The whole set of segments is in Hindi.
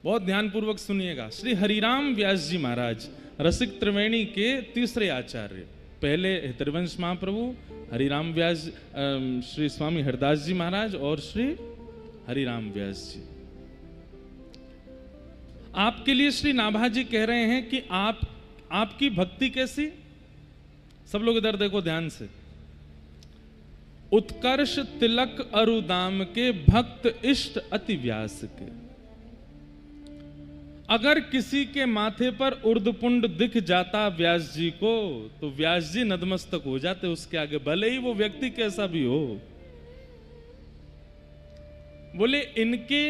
बहुत ध्यानपूर्वक सुनिएगा। श्री हरिराम व्यास जी महाराज रसिक त्रिवेणी के तीसरे आचार्य, पहले त्रिवंश महाप्रभु, हरिराम व्यास, श्री स्वामी हरदास जी महाराज और श्री हरिराम व्यास जी। आपके लिए श्री नाभा जी कह रहे हैं कि आपकी भक्ति कैसी। सब लोग इधर देखो ध्यान से। उत्कर्ष तिलक अरुदाम के भक्त इष्ट अति व्यास के। अगर किसी के माथे पर उर्दपुंड दिख जाता व्यास जी को तो व्यास जी नतमस्तक हो जाते उसके आगे, भले ही वो व्यक्ति कैसा भी हो। बोले इनके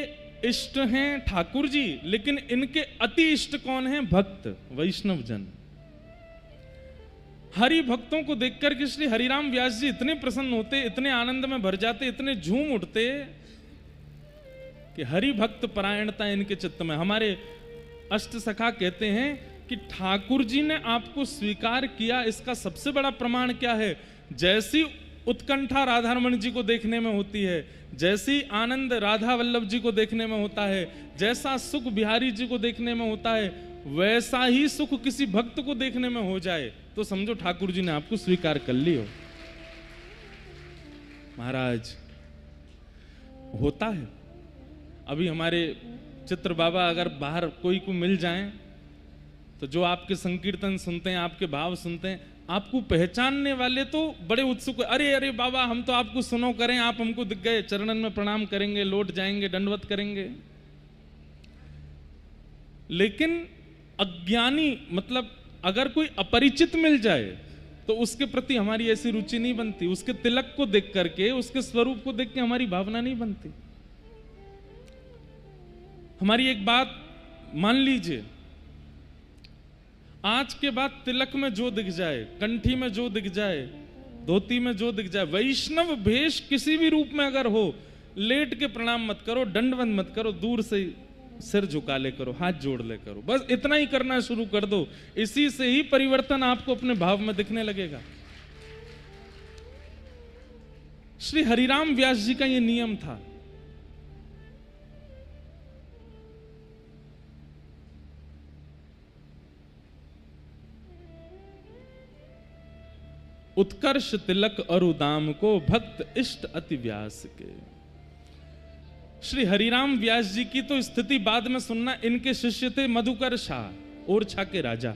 इष्ट हैं ठाकुर जी, लेकिन इनके अति इष्ट कौन हैं? भक्त वैष्णव जन। हरि भक्तों को देखकर के श्री हरिराम व्यास जी इतने प्रसन्न होते, इतने आनंद में भर जाते, इतने झूम उठते कि हरि भक्त परायणता इनके चित्त में। हमारे अष्ट सखा कहते हैं कि ठाकुर जी ने आपको स्वीकार किया, इसका सबसे बड़ा प्रमाण क्या है? जैसी उत्कंठा राधा रमण जी को देखने में होती है, जैसी आनंद राधा वल्लभ जी को देखने में होता है, जैसा सुख बिहारी जी को देखने में होता है, वैसा ही सुख किसी भक्त को देखने में हो जाए तो समझो ठाकुर जी ने आपको स्वीकार कर लियो। महाराज होता है। अभी हमारे चित्र बाबा अगर बाहर कोई को मिल जाए तो जो आपके संकीर्तन सुनते हैं, आपके भाव सुनते हैं, आपको पहचानने वाले तो बड़े उत्सुक, अरे अरे बाबा हम तो आपको सुनो करें, आप हमको दिख गए, चरणन में प्रणाम करेंगे, लौट जाएंगे, दंडवत करेंगे। लेकिन अज्ञानी मतलब अगर कोई अपरिचित मिल जाए तो उसके प्रति हमारी ऐसी रुचि नहीं बनती, उसके तिलक को देख करके, उसके स्वरूप को देख के हमारी भावना नहीं बनती। हमारी एक बात मान लीजिए, आज के बाद तिलक में जो दिख जाए, कंठी में जो दिख जाए, धोती में जो दिख जाए, वैष्णव भेष किसी भी रूप में अगर हो, लेट के प्रणाम मत करो, दंडवत मत करो, दूर से सिर झुका ले करो, हाथ जोड़ ले करो, बस इतना ही करना शुरू कर दो। इसी से ही परिवर्तन आपको अपने भाव में दिखने लगेगा। श्री हरिराम व्यास जी का यह नियम था। उत्कर्ष तिलक अरुदाम को भक्त इष्ट अति व्यास के। श्री हरिराम व्यास जी की तो स्थिति बाद में सुनना। इनके शिष्य थे मधुकर शाह, ओरछा के राजा।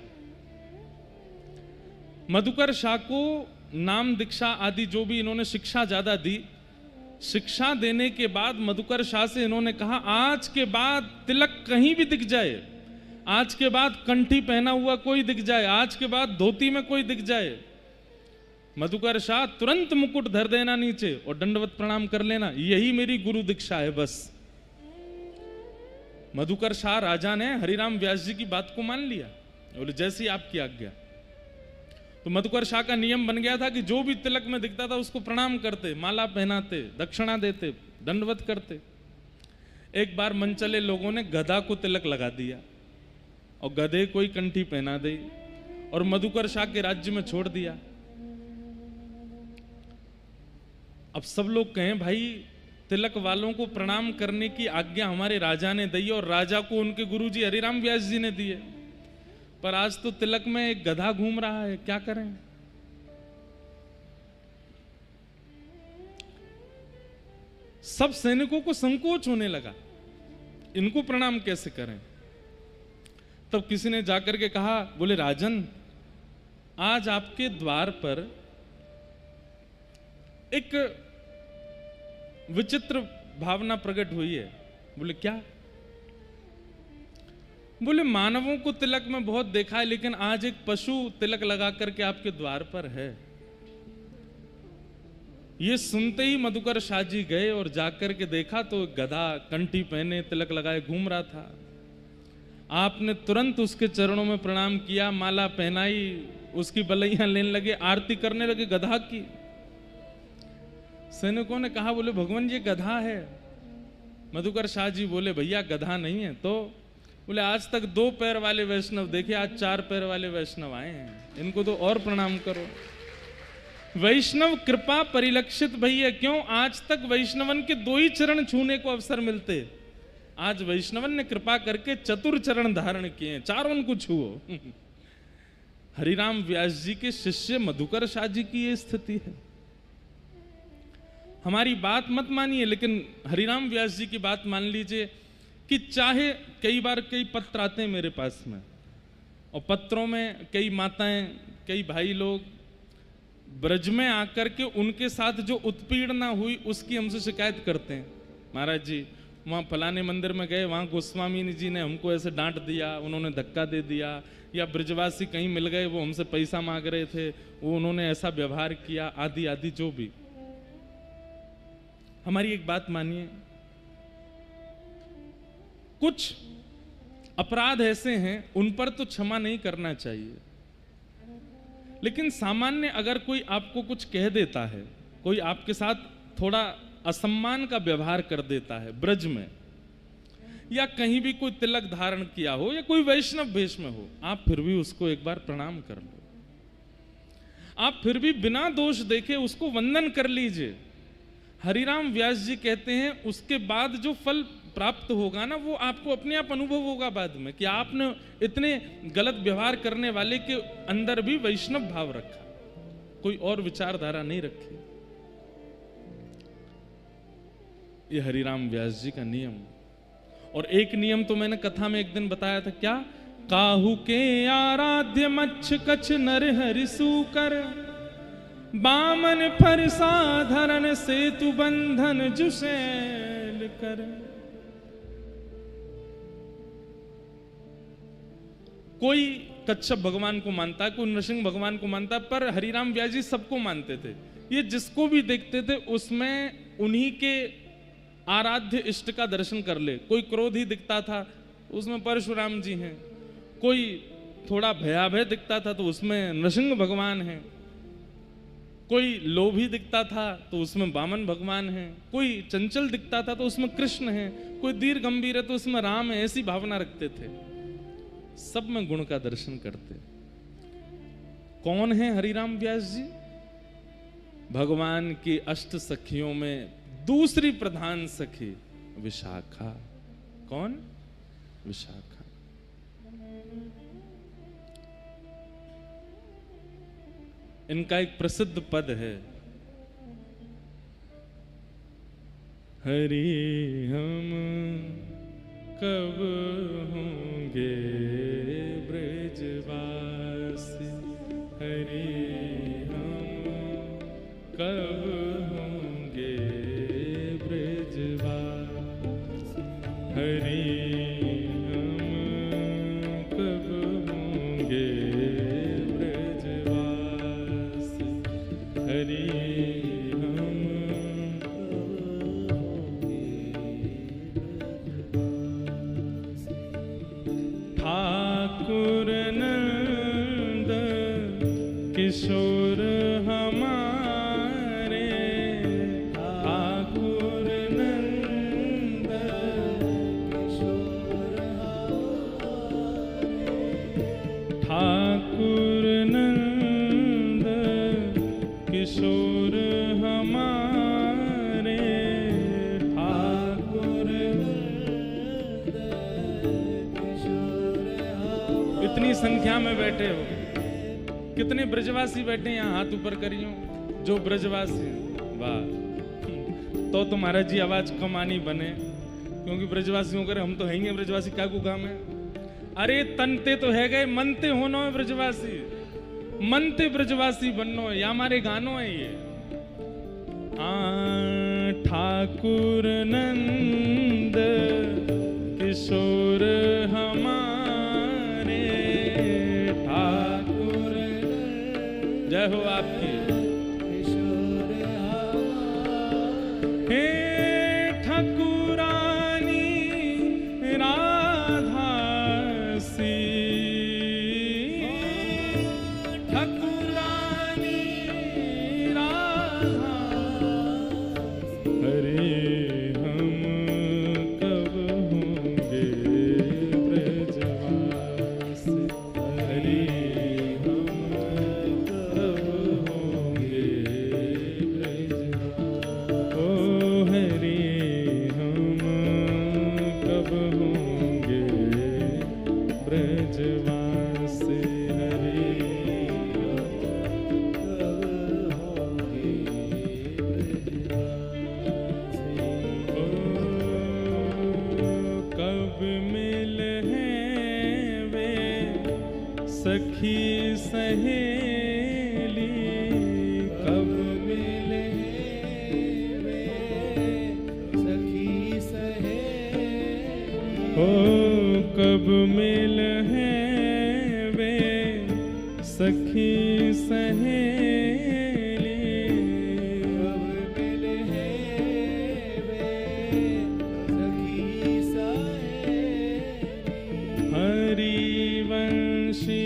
मधुकर शाह को नाम दीक्षा आदि जो भी इन्होंने शिक्षा ज्यादा दी, शिक्षा देने के बाद मधुकर शाह से इन्होंने कहा आज के बाद तिलक कहीं भी दिख जाए, आज के बाद कंठी पहना हुआ कोई दिख जाए, आज के बाद धोती में कोई दिख जाए, मधुकर शाह तुरंत मुकुट धर देना नीचे और दंडवत प्रणाम कर लेना, यही मेरी गुरु दीक्षा है बस। मधुकर शाह राजा ने हरिराम व्यास जी की बात को मान लिया, बोले जैसी आपकी आज्ञा। तो मधुकर शाह का नियम बन गया था कि जो भी तिलक में दिखता था उसको प्रणाम करते, माला पहनाते, दक्षिणा देते, दंडवत करते। एक बार मनचले लोगों ने गधा को तिलक लगा दिया और गधे कोई कंठी पहना दी और मधुकर शाह के राज्य में छोड़ दिया। अब सब लोग कहें भाई तिलक वालों को प्रणाम करने की आज्ञा हमारे राजा ने दी और राजा को उनके गुरुजी हरिराम व्यास जी ने दिए, पर आज तो तिलक में एक गधा घूम रहा है, क्या करें? सब सैनिकों को संकोच होने लगा, इनको प्रणाम कैसे करें? तब किसी ने जाकर के कहा, बोले राजन आज आपके द्वार पर एक विचित्र भावना प्रकट हुई है। बोले क्या? बोले मानवों को तिलक में बहुत देखा है, लेकिन आज एक पशु तिलक लगा करके आपके द्वार पर है। ये सुनते ही मधुकर शाह जी गए और जाकर के देखा तो गधा कंठी पहने तिलक लगाए घूम रहा था। आपने तुरंत उसके चरणों में प्रणाम किया, माला पहनाई, उसकी बलैया लेने लगे, आरती करने लगे गधा की। सैनिकों ने कहा, बोले भगवान ये गधा है। मधुकर शाह जी बोले भैया गधा नहीं है। तो बोले आज तक 2 पैर वाले वैष्णव देखे, आज 4 पैर वाले वैष्णव आए हैं, इनको तो और प्रणाम करो। वैष्णव कृपा परिलक्षित भैया, क्यों आज तक वैष्णवन के 2 ही चरण छूने को अवसर मिलते, आज वैष्णवन ने कृपा करके चतुर चरण धारण किए, चारों को छुओ। हरिराम व्यास जी के शिष्य मधुकर शाह जी की ये स्थिति है। हमारी बात मत मानिए, लेकिन हरिराम व्यास जी की बात मान लीजिए कि चाहे कई बार कई पत्र आते हैं मेरे पास में, और पत्रों में कई माताएं, कई भाई लोग ब्रज में आकर के उनके साथ जो उत्पीड़ना हुई उसकी हमसे शिकायत करते हैं। महाराज जी वहाँ फलाने मंदिर में गए, वहाँ गोस्वामी जी ने हमको ऐसे डांट दिया, उन्होंने धक्का दे दिया, या ब्रजवासी कहीं मिल गए, वो हमसे पैसा मांग रहे थे, वो उन्होंने ऐसा व्यवहार किया, आदि आदि जो भी। हमारी एक बात मानिए, कुछ अपराध ऐसे हैं उन पर तो क्षमा नहीं करना चाहिए, लेकिन सामान्य अगर कोई आपको कुछ कह देता है, कोई आपके साथ थोड़ा असम्मान का व्यवहार कर देता है ब्रज में, या कहीं भी कोई तिलक धारण किया हो, या कोई वैष्णव वेश में हो, आप फिर भी उसको एक बार प्रणाम कर लो। आप फिर भी बिना दोष देखे उसको वंदन कर लीजिए। हरिराम व्यास जी कहते हैं उसके बाद जो फल प्राप्त होगा ना, वो आपको अपने आप अनुभव होगा बाद में, कि आपने इतने गलत व्यवहार करने वाले के अंदर भी वैष्णव भाव रखा, कोई और विचारधारा नहीं रखी। ये हरिराम व्यास जी का नियम। और एक नियम तो मैंने कथा में एक दिन बताया था, क्या? काहू के आराध्य मच्छ कछ नर हरि सूकर, बामन फर साधरण सेतु बंधन जुसेल कर। कोई कच्छप भगवान को मानता है, कोई नृसिंह भगवान को मानता है, पर हरिराम व्यास जी सबको मानते थे। ये जिसको भी देखते थे उसमें उन्हीं के आराध्य इष्ट का दर्शन कर ले। कोई क्रोधी दिखता था, उसमें परशुराम जी हैं। कोई थोड़ा भयाभय दिखता था तो उसमें नृसिंह भगवान हैं। कोई लोभी दिखता था तो उसमें वामन भगवान हैं। कोई चंचल दिखता था तो उसमें कृष्ण हैं। कोई दीर्घ गंभीर है तो उसमें राम है। ऐसी भावना रखते थे, सब में गुण का दर्शन करते। कौन है हरिराम व्यास जी? भगवान की अष्ट सखियों में दूसरी प्रधान सखी विशाखा। कौन? विशाखा। इनका एक प्रसिद्ध पद है, हरि हम कब होंगे ब्रजवासी, हरि हम कब होंगे ब्रजवासी, हरि हम कब होंगे ब्रजवासी, हरि हम ठाकुर नंद किशोर हमारे, ठाकुर नंद किशोर हमारे, ठाकुर नंद किशोर हमारे, ठाकुर नंद किशोर हमारे। इतनी संख्या में बैठे हो, कितने ब्रजवासी बैठे हैं यहाँ? हाथ ऊपर करियो जो ब्रजवासी। वाह, तो तुम्हारा जी आवाज कम आनी बने, क्योंकि ब्रजवासियों करे हम तो हैंगे ब्रजवासी, क्या को काम है? अरे तनते तो है गए, मनते होनो है ब्रजवासी, मनते ब्रजवासी बननो है, या हमारे गानों है ये। ठाकुर नंद किशोर हमारे, ठाकुर जय हो आपकी। हे ठाकुरानी राधासी, ठाकुरानी राधा, हरे हम कब होंगे ब्रजवासी, हरे हम कब होंगे ब्रजवासी हरि सखी सहेली कब मिले वे सखी सहेली हो कब मिले वे सखी सहेली कब मिले वे सखी सहेली हरिवंशी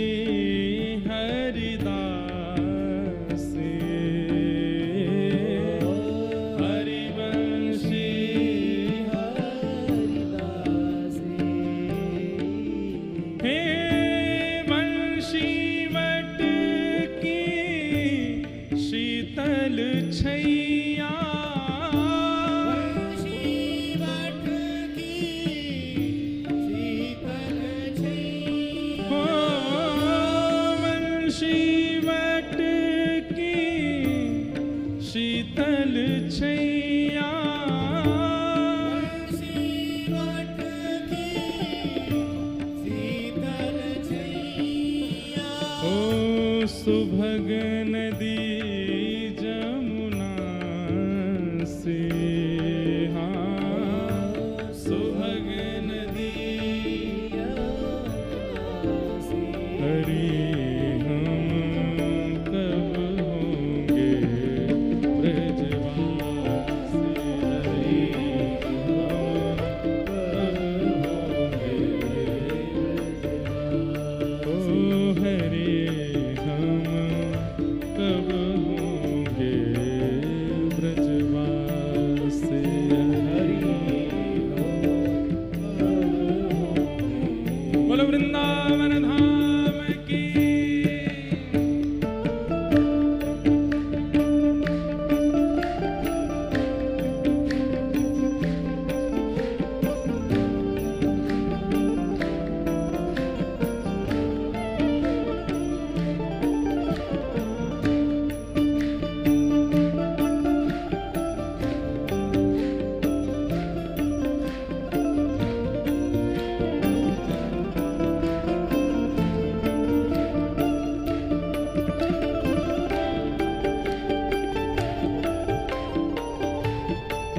शीतल छैया शीतल छैया ओ सुभग नदी जमुना से हाँ सुभग नदी हरि वृंदावन धाम की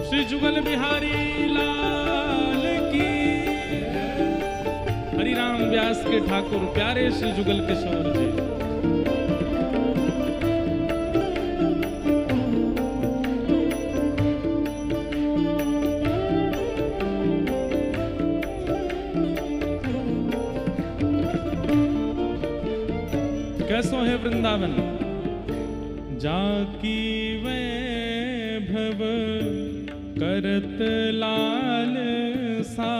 श्री जुगल बिहारी लाल की हरिराम व्यास के ठाकुर प्यारे श्री जुगल किशोर जी। कैसो है वृंदावन जाकी वैभव करत लाल सा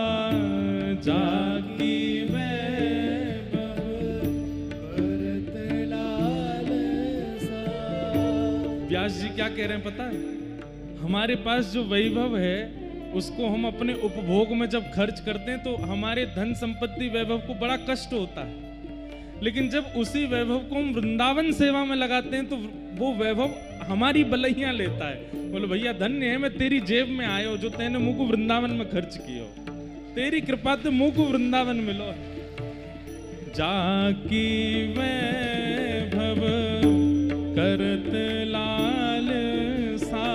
जाकी वैभव करत लाल सा। व्यास जी क्या कह रहे हैं पता है? हमारे पास जो वैभव है उसको हम अपने उपभोग में जब खर्च करते हैं तो हमारे धन संपत्ति वैभव को बड़ा कष्ट होता है, लेकिन जब उसी वैभव को हम वृंदावन सेवा में लगाते हैं तो वो वैभव हमारी बलैया लेता है। बोलो भैया धन्य है मैं तेरी जेब में आयो जो तेने मुझको वृंदावन में खर्च कियो, तेरी कृपा से मुझको वृंदावन मिलो। जाकी वैभव करत लाल सा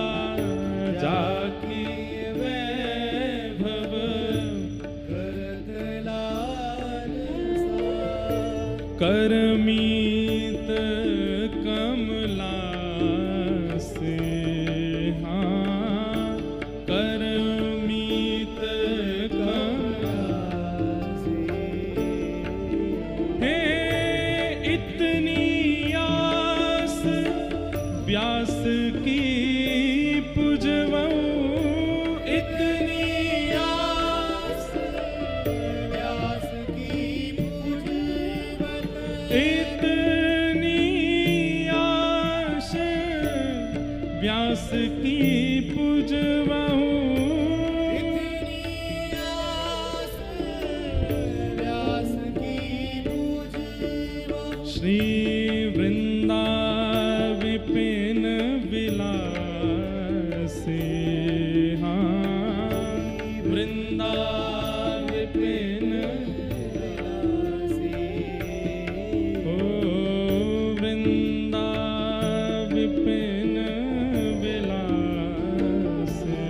जाकी वैभव करत लाल सा करमीत कमला से हाँ करमीत कमला से हे इतनी आस व्यास की पुजवऊं इतनी आस व्यास की पुजवत इतनी आस व्यास की पुजवऊं इतनी आस व्यास की श्री वृंदा विपिन विलासी, हाँ वृंदा विपिन विलासी, ओ वृंदा विपिन विलासी,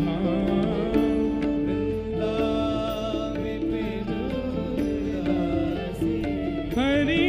हाँ वृंदा विपिन विलासी। हरि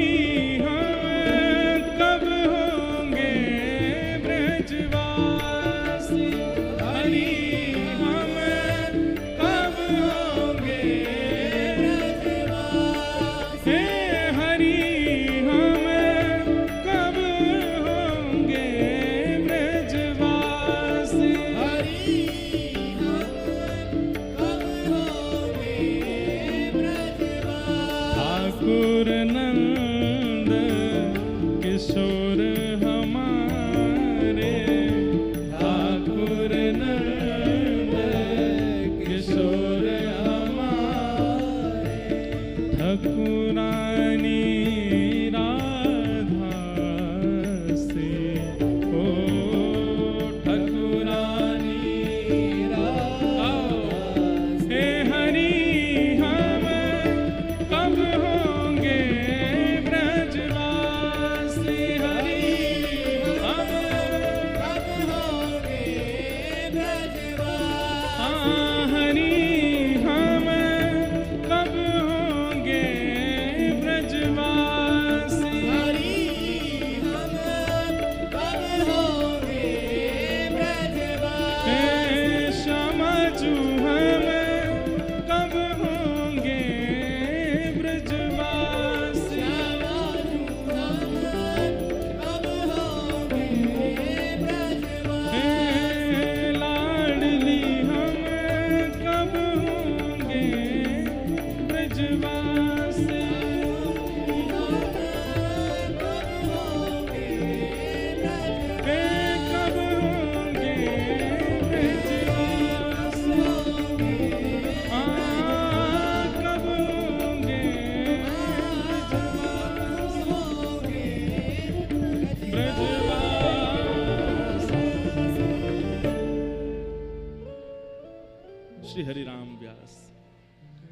श्री हरिराम व्यास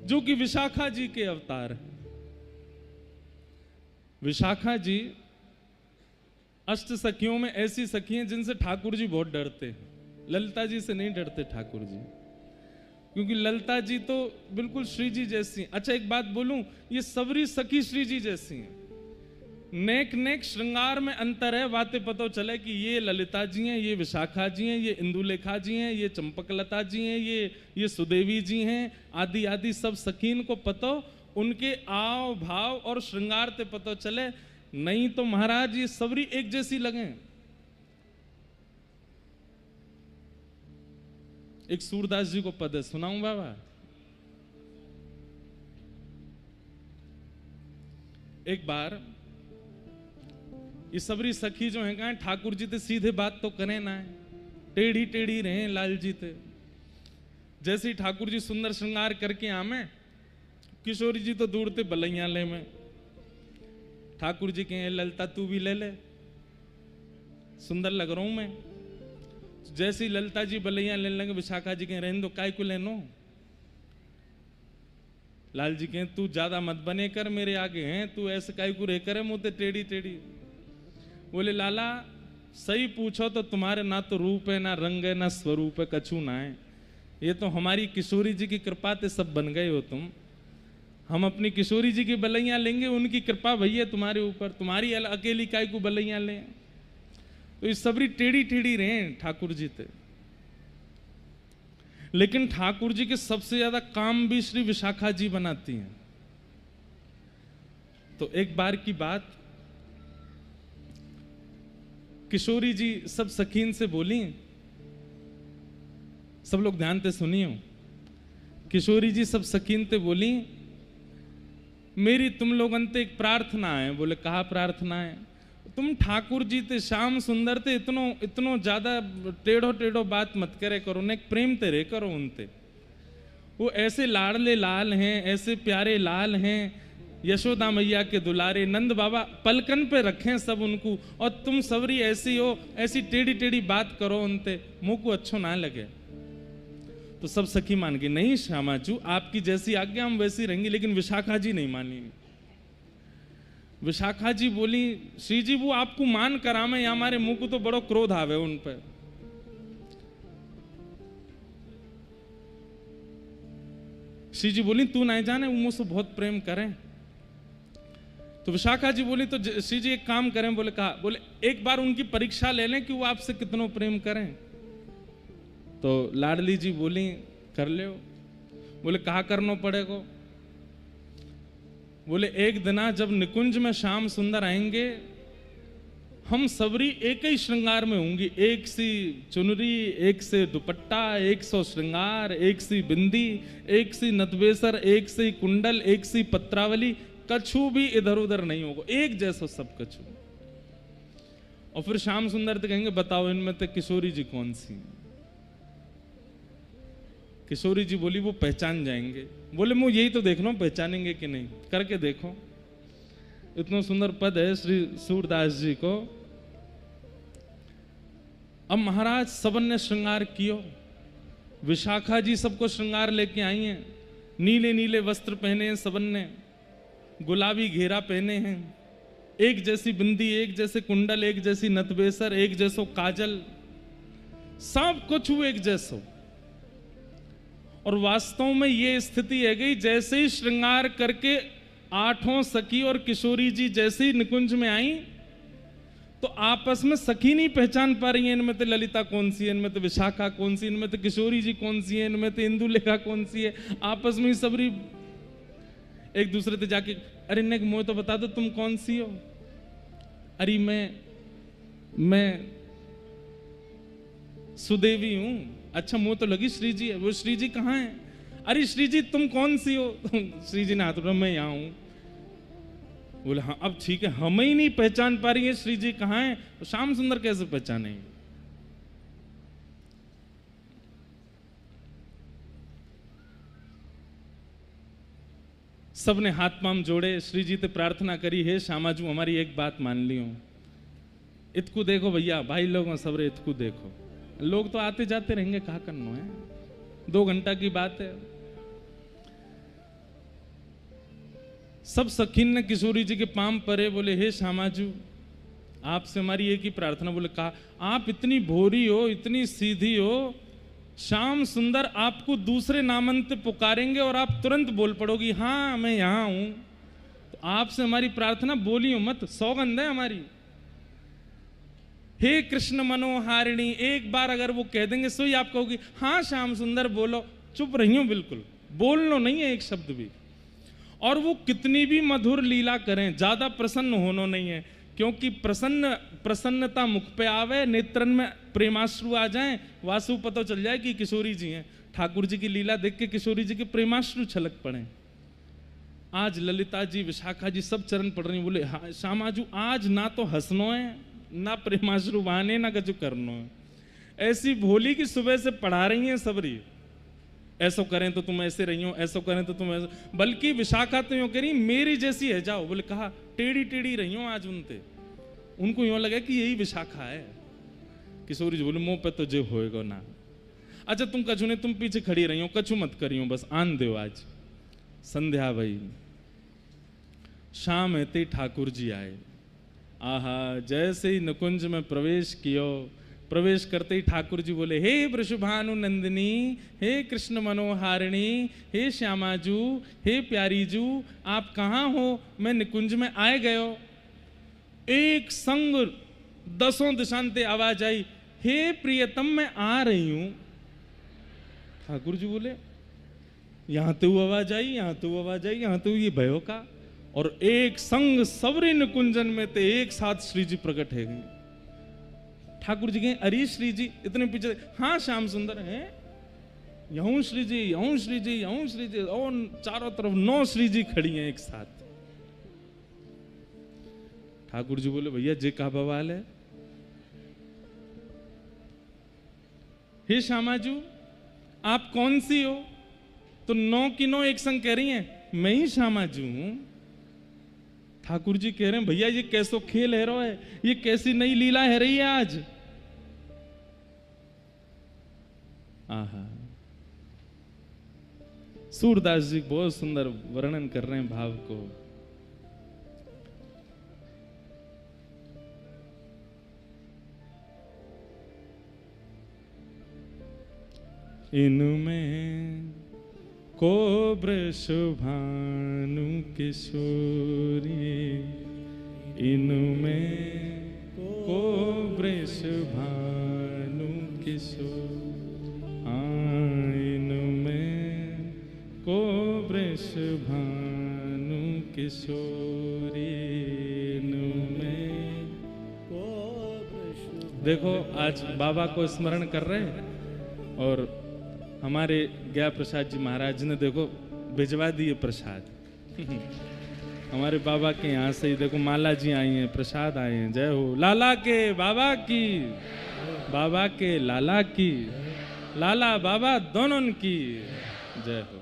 जो कि विशाखा जी के अवतार हैं। विशाखा जी अष्ट सखियों में ऐसी सखी हैं जिनसे ठाकुर जी बहुत डरते हैं। ललिता जी से नहीं डरते ठाकुर जी, क्योंकि ललिता जी तो बिल्कुल श्री जी जैसी हैं। अच्छा एक बात बोलूं, ये सबरी सखी श्री जी जैसी हैं। नेक नेक श्रृंगार में अंतर है। बातें पता चले कि ये ललिता जी हैं, ये विशाखा जी हैं, ये इंदुलेखा जी हैं, ये चंपकलता जी हैं, ये सुदेवी जी हैं, आदि आदि सब सखीन को पता, उनके आव भाव और श्रृंगार ते पता चले। नहीं तो महाराज ये सबरी एक जैसी लगे। एक सूरदास जी को पद है, सुनाऊं बाबा? एक बार ये सबरी सखी जो है कहा ठाकुर जी ते सीधे बात तो करें ना, टेढ़ी टेढ़ी रहे लाल जी ते। जैसे ही ठाकुर जी सुंदर श्रृंगार करके आमे, किशोरी जी तो दूर ते बलैया ले में। ठाकुर जी कहे ललिता तू भी ले ले, सुंदर लग रहा हूं मैं। जैसे ही ललिता जी बलैया लेने लगे, विशाखा जी कहे रहने दो, काय को लेनो। लाल जी कहे तू ज्यादा मत बने कर, मेरे आगे हैं, तू ऐसे काय को रे करे मुंह ते टेढ़ी टेढ़ी। बोले लाला सही पूछो तो तुम्हारे ना तो रूप है, ना रंग है, ना स्वरूप है, कछु ना है। ये तो हमारी किशोरी जी की कृपा ते सब बन गए हो तुम। हम अपनी किशोरी जी की बलैया लेंगे, उनकी कृपा भैया तुम्हारे ऊपर, तुम्हारी अकेली काय को बलैया लें। तो ये सबरी टेढ़ी टेढ़ी रहे ठाकुर जी थे। लेकिन ठाकुर जी के सबसे ज्यादा काम भी श्री विशाखा जी बनाती हैं। तो एक बार की बात, किशोरी जी सब सखीन से बोली, सब लोग ध्यान से सुनियो। किशोरी जी सब सखीन से बोली, मेरी तुम लोग अंते एक प्रार्थना है। बोले कहा प्रार्थना है? तुम ठाकुर जी ते श्याम सुंदर ते इतनो ज्यादा टेढ़ो टेढ़ो बात मत करे करो, ने प्रेम ते रे करो उनते। वो ऐसे लाडले लाल हैं, ऐसे प्यारे लाल हैं, यशोदा मैया के दुलारे, नंद बाबा पलकन पे रखें सब उनको, और तुम सबरी ऐसी हो, ऐसी टेढ़ी टेढ़ी बात करो उनते, मुंह को अच्छो ना लगे। तो सब सखी मान गई, नहीं श्यामाचू आपकी जैसी आज्ञा हम वैसी रहेंगी। लेकिन विशाखा जी नहीं मानी। विशाखा जी बोली, श्री जी वो आपको मान करामे, या हमारे मुंह को तो बड़ो क्रोध आवे उन पर। श्री जी बोली तू नहीं जाने, वो मुझसे बहुत प्रेम करें। तो विशाखा जी बोली, तो श्री जी एक काम करें। बोले कहा, बोले एक बार उनकी परीक्षा ले लें कि वो आपसे कितना प्रेम करें। तो लाडली जी बोली कर ले। बोले कहा करना पड़ेगा। बोले एक दिना जब निकुंज में श्याम सुंदर आएंगे, हम सबरी एक ही श्रृंगार में होंगी, एक सी चुनरी, एक से दुपट्टा, एक सौ श्रृंगार, एक सी बिंदी, एक सी नतबेसर, एक सी कुंडल, एक सी पत्रावली, कछु भी इधर उधर नहीं होगा, एक जैसा सब कछु। और फिर श्याम सुंदर तो कहेंगे बताओ इनमें तो किशोरी जी कौन सी। किशोरी जी बोली वो पहचान जाएंगे। बोले मैं यही तो देख रहा हूं पहचानेंगे कि नहीं, करके देखो। इतना सुंदर पद है श्री सूरदास जी को। अब महाराज सबन ने श्रृंगार कियो, विशाखा जी सबको श्रृंगार लेके आई हैं। नीले नीले वस्त्र पहने हैं सबन ने, गुलाबी घेरा पहने हैं, एक जैसी बिंदी, एक जैसे कुंडल, एक जैसी नतबेसर, एक जैसो काजल, सब कुछ एक जैसो। और वास्तव में ये स्थिति है गई, जैसे ही श्रृंगार करके आठों सखी और किशोरी जी जैसे ही निकुंज में आई, तो आपस में सखी नहीं पहचान पा रही है, इनमें तो ललिता कौन सी है, इनमें तो विशाखा कौन सी, इनमें तो किशोरी जी कौन सी है, इनमें तो इंदुलेखा कौन सी है। आपस में सबरी एक दूसरे से जाके, अरे ने मुझे तो बता दो तुम कौन सी हो। अरे मैं सुदेवी हूं। अच्छा मुंह तो लगी श्री जी है। वो श्री जी कहाँ है? अरे श्री जी तुम कौन सी हो? श्री जी ने हाथ उठाया, मैं यहाँ हूं। बोले हाँ अब ठीक है, हमें ही नहीं पहचान पा रही है श्री जी कहाँ है, तो श्याम सुंदर कैसे पहचानेंगे? सबने हाथ पाम जोड़े, श्री जी से प्रार्थना करी, हे श्यामाजू हमारी एक बात मान लियो, इतकू देखो भैया, भाई लोगों सबरे इतकू देखो, लोग तो आते जाते रहेंगे, कहा करना है, 2 घंटा की बात है। सब सखीन ने किशोरी जी के पाम परे, बोले हे श्यामाजू आपसे हमारी एक ही प्रार्थना। बोले कहा, आप इतनी भोरी हो, इतनी सीधी हो, श्याम सुंदर आपको दूसरे नामंत पुकारेंगे और आप तुरंत बोल पड़ोगी हाँ मैं यहां हूं। तो आपसे हमारी प्रार्थना बोलियो मत, सौगंध है हमारी। हे कृष्ण मनोहारिणी, एक बार अगर वो कह देंगे सो ही आप कहोगी हाँ श्याम सुंदर बोलो, चुप रही हो, बिल्कुल बोलना नहीं है एक शब्द भी। और वो कितनी भी मधुर लीला करें, ज्यादा प्रसन्न होना नहीं है, क्योंकि प्रसन्नता मुख पे आवे, नेत्रन में प्रेमाश्रु आ जाएं, वासु पता चल जाए कि किशोरी जी हैं। ठाकुर जी की लीला देख के किशोरी जी के प्रेमाश्रु छलक पड़े। आज ललिता जी, विशाखा जी सब चरण पड़ रही, बोले हाँ श्यामाजू आज ना तो हंसनो है, ना प्रेमाश्रु बहाने, ना कछु करनो है। ऐसी भोली की सुबह से पढ़ा रही हैं सबरी, ऐसो करें तो तुम ऐसे रही हो, ऐसो करें तो तुम ऐसे, बल्कि विशाखा तो यूं करी मेरी जैसी है जाओ। बोले कहा टेढ़ी टेढ़ी रही हो आज उनते, उनको यूं लगा कि यही विशाखा है। किशोरी जी बोले मुंह पे तो जो होएगा ना। अच्छा तुम कछु नहीं, तुम पीछे खड़ी रही हो, कछु मत करी हो, बस आन दो। आज संध्या भई, शाम हेते ठाकुर जी आए। आहा, जैसे ही निकुंज में प्रवेश कियो, प्रवेश करते ही ठाकुर जी बोले हे वृषभानु नंदिनी, हे कृष्ण मनोहारिणी, हे श्यामाजू, हे प्यारीजू, आप कहाँ हो? मैं निकुंज में आए गयो। एक संग 10 दिशांते आवाज आई, हे प्रियतम मैं आ रही हूं। ठाकुर जी बोले यहां तो आवाज आई, यहां तो आवाज आई, यहां तो ये भयो का। और एक संग सबरे निकुंजन में ते एक साथ श्री जी प्रकट है गई। ठाकुर जी कहें अरे श्री जी, इतने पीछे, हाँ श्याम सुंदर है, यहूं श्री जी, यहूं श्री जी, यहूं श्री जी, और चारों तरफ 9 श्री जी खड़ी हैं एक साथ। ठाकुर जी बोले भैया जे का बवाल है? हे श्यामाजू आप कौन सी हो? तो 9 की 9 एक संग कह रही हैं मैं ही श्यामाजू हूं। ठाकुर जी कह रहे हैं भैया ये कैसो खेल है रो है, ये कैसी नई लीला है रही है आज। आहा, सूरदास जी बहुत सुंदर वर्णन कर रहे हैं भाव को। इनमें को वृषभानु किशोरी, इनमें को वृषभानु किशोरी, इनमें को वृषभानु किशोरी, इनमें को वृषभानु। देखो आज बाबा को स्मरण कर रहे हैं और हमारे गया प्रसाद जी महाराज ने देखो भिजवा दिए प्रसाद हमारे बाबा के यहाँ से ही देखो माला जी आई हैं, प्रसाद आए हैं। जय हो लाला के बाबा की, बाबा के लाला की, लाला बाबा दोनों की जय हो।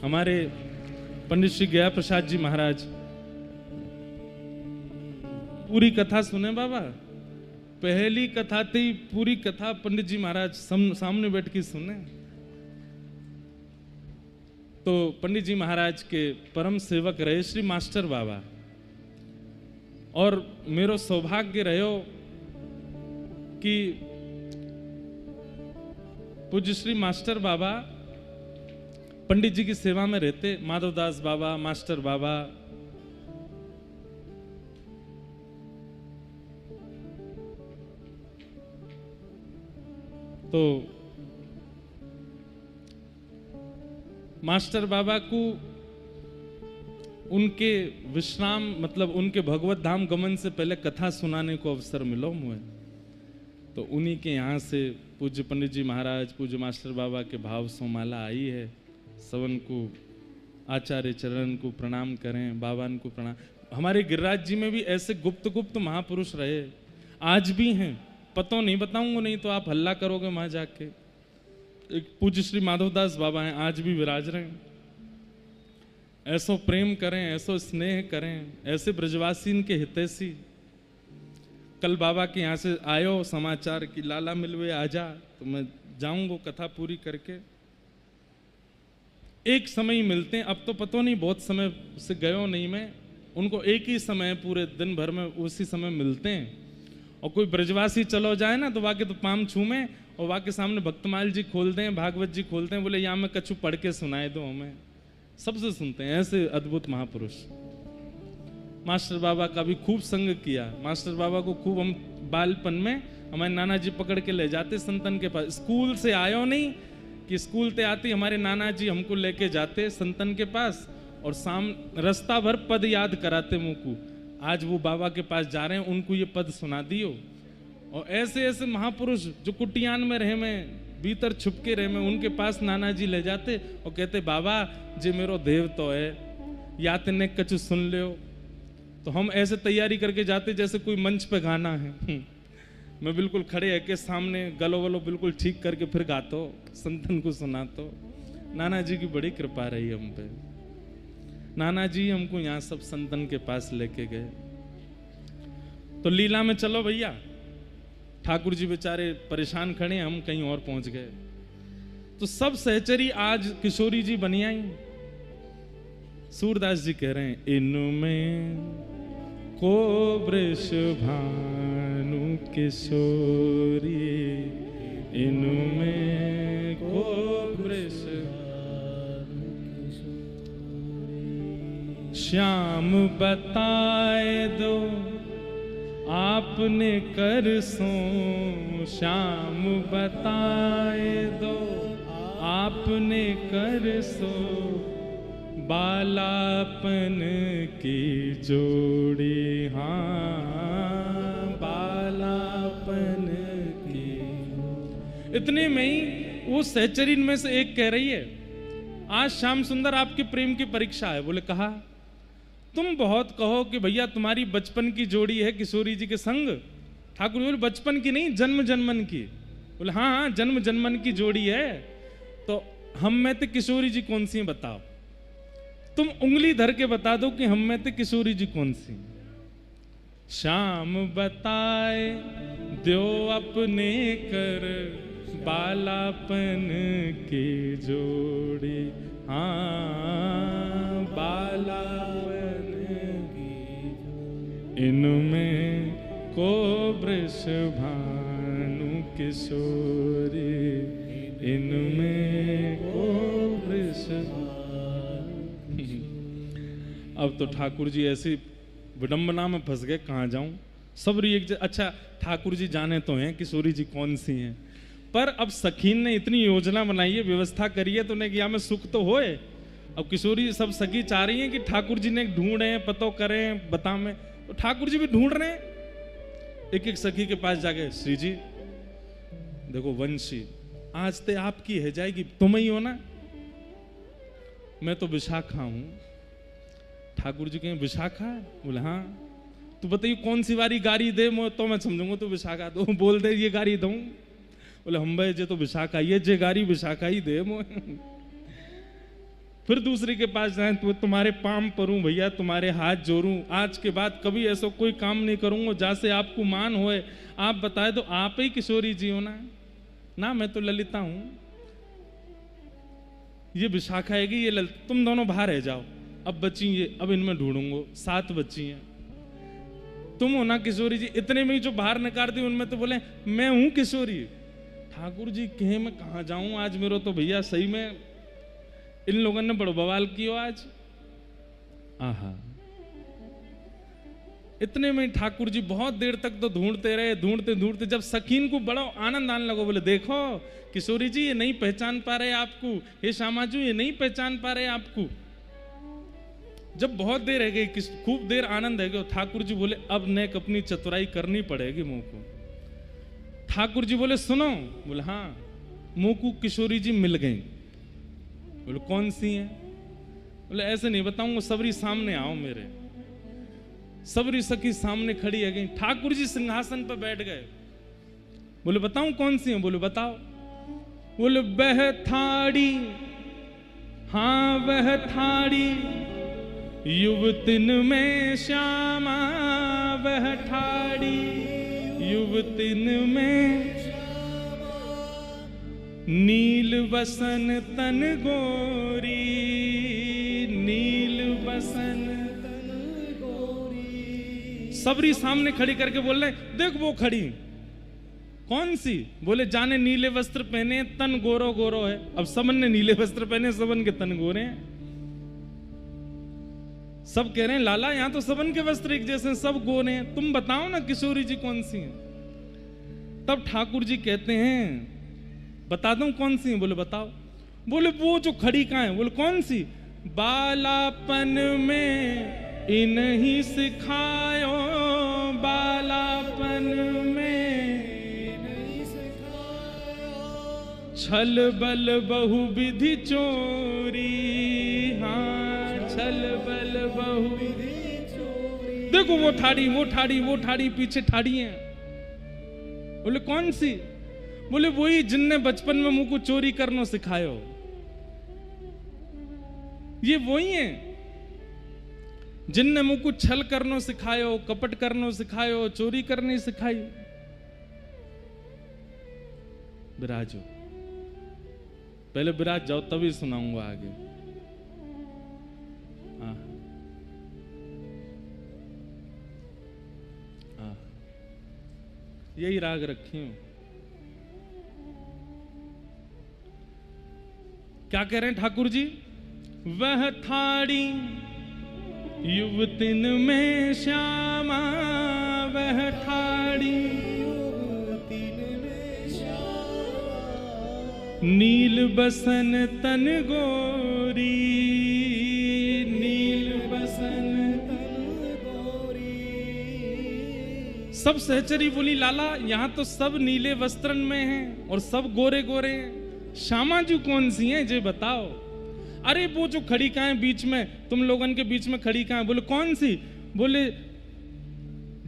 हमारे पंडित श्री गया प्रसाद जी महाराज पूरी कथा सुने बाबा, पहली कथा थी पूरी कथा पंडित जी महाराज सामने बैठ के सुने। तो पंडित जी महाराज के परम सेवक रहे श्री मास्टर बाबा, और मेरो सौभाग्य रहो कि पूज्य श्री मास्टर बाबा पंडित जी की सेवा में रहते, माधवदास बाबा, मास्टर बाबा। तो मास्टर बाबा को उनके विश्राम मतलब उनके भगवत धाम गमन से पहले कथा सुनाने को अवसर मिलो मुझे। तो उन्हीं के यहाँ से पूज्य पंडित जी महाराज, पूज्य मास्टर बाबा के भाव सोमाला आई है। सवन को आचार्य चरण को प्रणाम करें, बाबा को प्रणाम। हमारे गिरिराज जी में भी ऐसे गुप्त गुप्त महापुरुष रहे, आज भी हैं। पतो नहीं बताऊंगा, नहीं तो आप हल्ला करोगे वहां जाके। एक पूज्य श्री माधवदास बाबा हैं, आज भी विराज रहे हैं। ऐसो प्रेम करें, ऐसो स्नेह करें, ऐसे ब्रजवासी के हितैषी। कल बाबा के यहाँ से आयो समाचार कि लाला मिलवे आजा, तो मैं जाऊंगा कथा पूरी करके। एक समय ही मिलते हैं, अब तो पता नहीं बहुत समय से गयो नहीं मैं। उनको एक ही समय पूरे दिन भर में उसी समय मिलते हैं। और कोई ब्रजवासी चलो जाए ना तो वाके तो पाम छूमे और वाके सामने भक्तमाल जी खोलते हैं, भागवत जी खोलते हैं, बोले यहाँ में कछु पढ़ के सुनाए दो हमें। सबसे सुनते हैं, ऐसे अद्भुत महापुरुष। मास्टर बाबा का भी खूब संग किया। मास्टर बाबा को खूब हम बालपन में हमारे नाना जी पकड़ के ले जाते संतन के पास। स्कूल से आयो नहीं कि स्कूल ते आती हमारे नाना जी हमको लेके जाते संतन के पास और रास्ता भर पद याद कराते मुँह को। आज वो बाबा के पास जा रहे हैं, उनको ये पद सुना दियो। और ऐसे ऐसे महापुरुष जो कुटियान में रहे में, भीतर छुप के रहे में, उनके पास नाना जी ले जाते और कहते बाबा जे मेरो देव तो है, या तेने कछु सुन लियो। तो हम ऐसे तैयारी करके जाते जैसे कोई मंच पे गाना है। मैं बिल्कुल खड़े है के सामने गलो वलो बिल्कुल ठीक करके फिर गातो, संतन को सुनातो। नाना जी की बड़ी कृपा रही हम पे। नाना जी हमको यहाँ सब संतन के पास लेके गए। तो लीला में चलो भैया, ठाकुर जी बेचारे परेशान खड़े, हम कहीं और पहुंच गए। तो सब सहचरी आज किशोरी जी बनी आई। सूरदास जी कह रहे हैं इनमें को वृषभानु किशोरी, इनमें को वृषभानु किशोरी। श्याम बताए दो आपने कर सो, श्याम बताए दो आपने कर सो, बालापन की जोड़ी। हाँ बालापन की। इतने में ही वो सहचरीन में से एक कह रही है आज श्याम सुंदर आपके प्रेम की परीक्षा है। बोले कहा, तुम बहुत कहो कि भैया तुम्हारी बचपन की जोड़ी है किशोरी जी के संग। ठाकुर जी बोले बचपन की नहीं, जन्म जन्मन की। बोले हाँ हाँ जन्म जन्मन की जोड़ी है। तो हम में तो किशोरी जी कौन सी है बताओ, तुम उंगली धर के बता दो कि हम में तो किशोरी जी कौन सी। श्याम बताए दो अपने कर बालापन की जोड़ी, हाँ बालापन की, इनमें को वृषभानु किशोरी, इनमें को वृषभानु। अब तो ठाकुर जी ऐसी विडंबना में फंस गए, कहाँ जाऊं। सब अच्छा ठाकुर जी जाने तो हैं किशोरी जी कौन सी हैं, पर अब सखीन ने इतनी योजना बनाई है, व्यवस्था करी है, तो उन्हें किया में सुख तो होए। अब किशोरी सब सखी चाह रही हैं कि ठाकुर जी ने ढूंढे पतो करें बता में, तो ठाकुर जी भी ढूंढ रहे हैं। एक एक सखी के पास जाके, श्री जी देखो वंशी आज ते आपकी है जाएगी, तुम ही हो ना। मैं तो विशाखा हूं। ठाकुर जी कहें विशाखा? बोले हाँ। तो बताइए कौन सी वारी गाड़ी दे, तो मैं समझूंगा तो विशाखा दो, बोल दे ये गाड़ी दूं। बोले हम भाई जे तो विशाखा ये जे गाड़ी विशाखा ही दे मोह। फिर दूसरे के पास जाए तो तुम्हारे पाम परूं भैया, तुम्हारे हाथ जोड़ूं, आज के बाद कभी ऐसा कोई काम नहीं करूंगा जैसे आपको मान होए। आप बताए तो आप ही किशोरी जी हो ना? ना मैं तो ललिता हूं। ये विशाखा है कि ये ललिता, तुम दोनों बाहर रह जाओ। अब बची ये, अब इनमें ढूंढूंगा, 7 बच्ची हैं। तुम हो ना किशोरी जी? इतने में ही जो बाहर निकाल दी उनमें तो बोले मैं हूं किशोरी। ठाकुर जी कहे मैं कहाँ जाऊं आज, मेरे तो भैया सही में इन लोगों ने बड़ो बवाल किया आज। आहा, इतने में ठाकुर जी बहुत देर तक तो ढूंढते रहे, ढूंढते ढूंढते जब सखीन को बड़ा आनंद आने लगा, बोले देखो किशोरी जी ये नहीं पहचान पा रहे आपको, हे श्यामाजू ये नहीं पहचान पा रहे आपको। जब बहुत देर रह गई, खूब देर आनंद है गया, ठाकुर जी बोले अब नेक अपनी चतुराई करनी पड़ेगी मुंह को। ठाकुर जी बोले सुनो। बोले हाँ। मुंह को किशोरी जी मिल गई। बोले कौन सी हैं? बोले ऐसे नहीं बताऊंगा, सबरी सामने आओ मेरे। सबरी सखी सामने खड़ी है गई। ठाकुर जी सिंहासन पर बैठ गए। बोले बताऊं कौन सी हैं? बोले बताओ। बोले वह थाड़ी, हाँ वह थाड़ी युवतिन में श्यामा, वह ठाड़ी युवतिन में नील वसन तन गोरी, नील वसन तन गोरी। सबरी सामने खड़ी करके बोल रहे देख वो खड़ी। कौन सी? बोले जाने नीले वस्त्र पहने, तन गोरो गोरो है। अब सबन ने नीले वस्त्र पहने, सबन के तन गोरे हैं। सब कह रहे हैं लाला यहां तो सबन के वस्त्र एक जैसे हैं, सब गोरे हैं, तुम बताओ ना किशोरी जी कौन सी हैं। तब ठाकुर जी कहते हैं बता दूं कौन सी हैं? बोले बताओ। बोले वो जो खड़ी कहां है? बोले कौन सी? बालापन में इन्हीं सिखायो, बालापन में इन्हीं सिखायो, छल बल बहुविधि चोरी, हाँ छल बल बहुविधि चोरी। देखो वो ठाड़ी, वो ठाड़ी, वो ठाड़ी, पीछे ठाड़ी है। बोले कौन सी? बोले वही जिनने बचपन में मुंह को चोरी करना सिखायो। ये वही है जिनने मुंह को छल करना सिखायो, कपट करना सिखायो, चोरी करनी सिखाई। विराजो, पहले विराज जाओ तभी सुनाऊंगा आगे। यही राग रखी हूं। क्या कह रहे हैं ठाकुर जी? वह थाड़ी युवतिन में श्यामा, वह ठाड़ी युवतिन में श्यामा, नील बसन तन गोरी, नील बसन तन गोरी। सब सहचरी बोली लाला यहां तो सब नीले वस्त्रन में हैं और सब गोरे गोरे हैं, श्यामा जी कौन सी हैं जे बताओ। अरे वो जो खड़ी कहाँ है बीच में, तुम लोगन के बीच में खड़ी कहाँ है? बोले कौन सी? बोले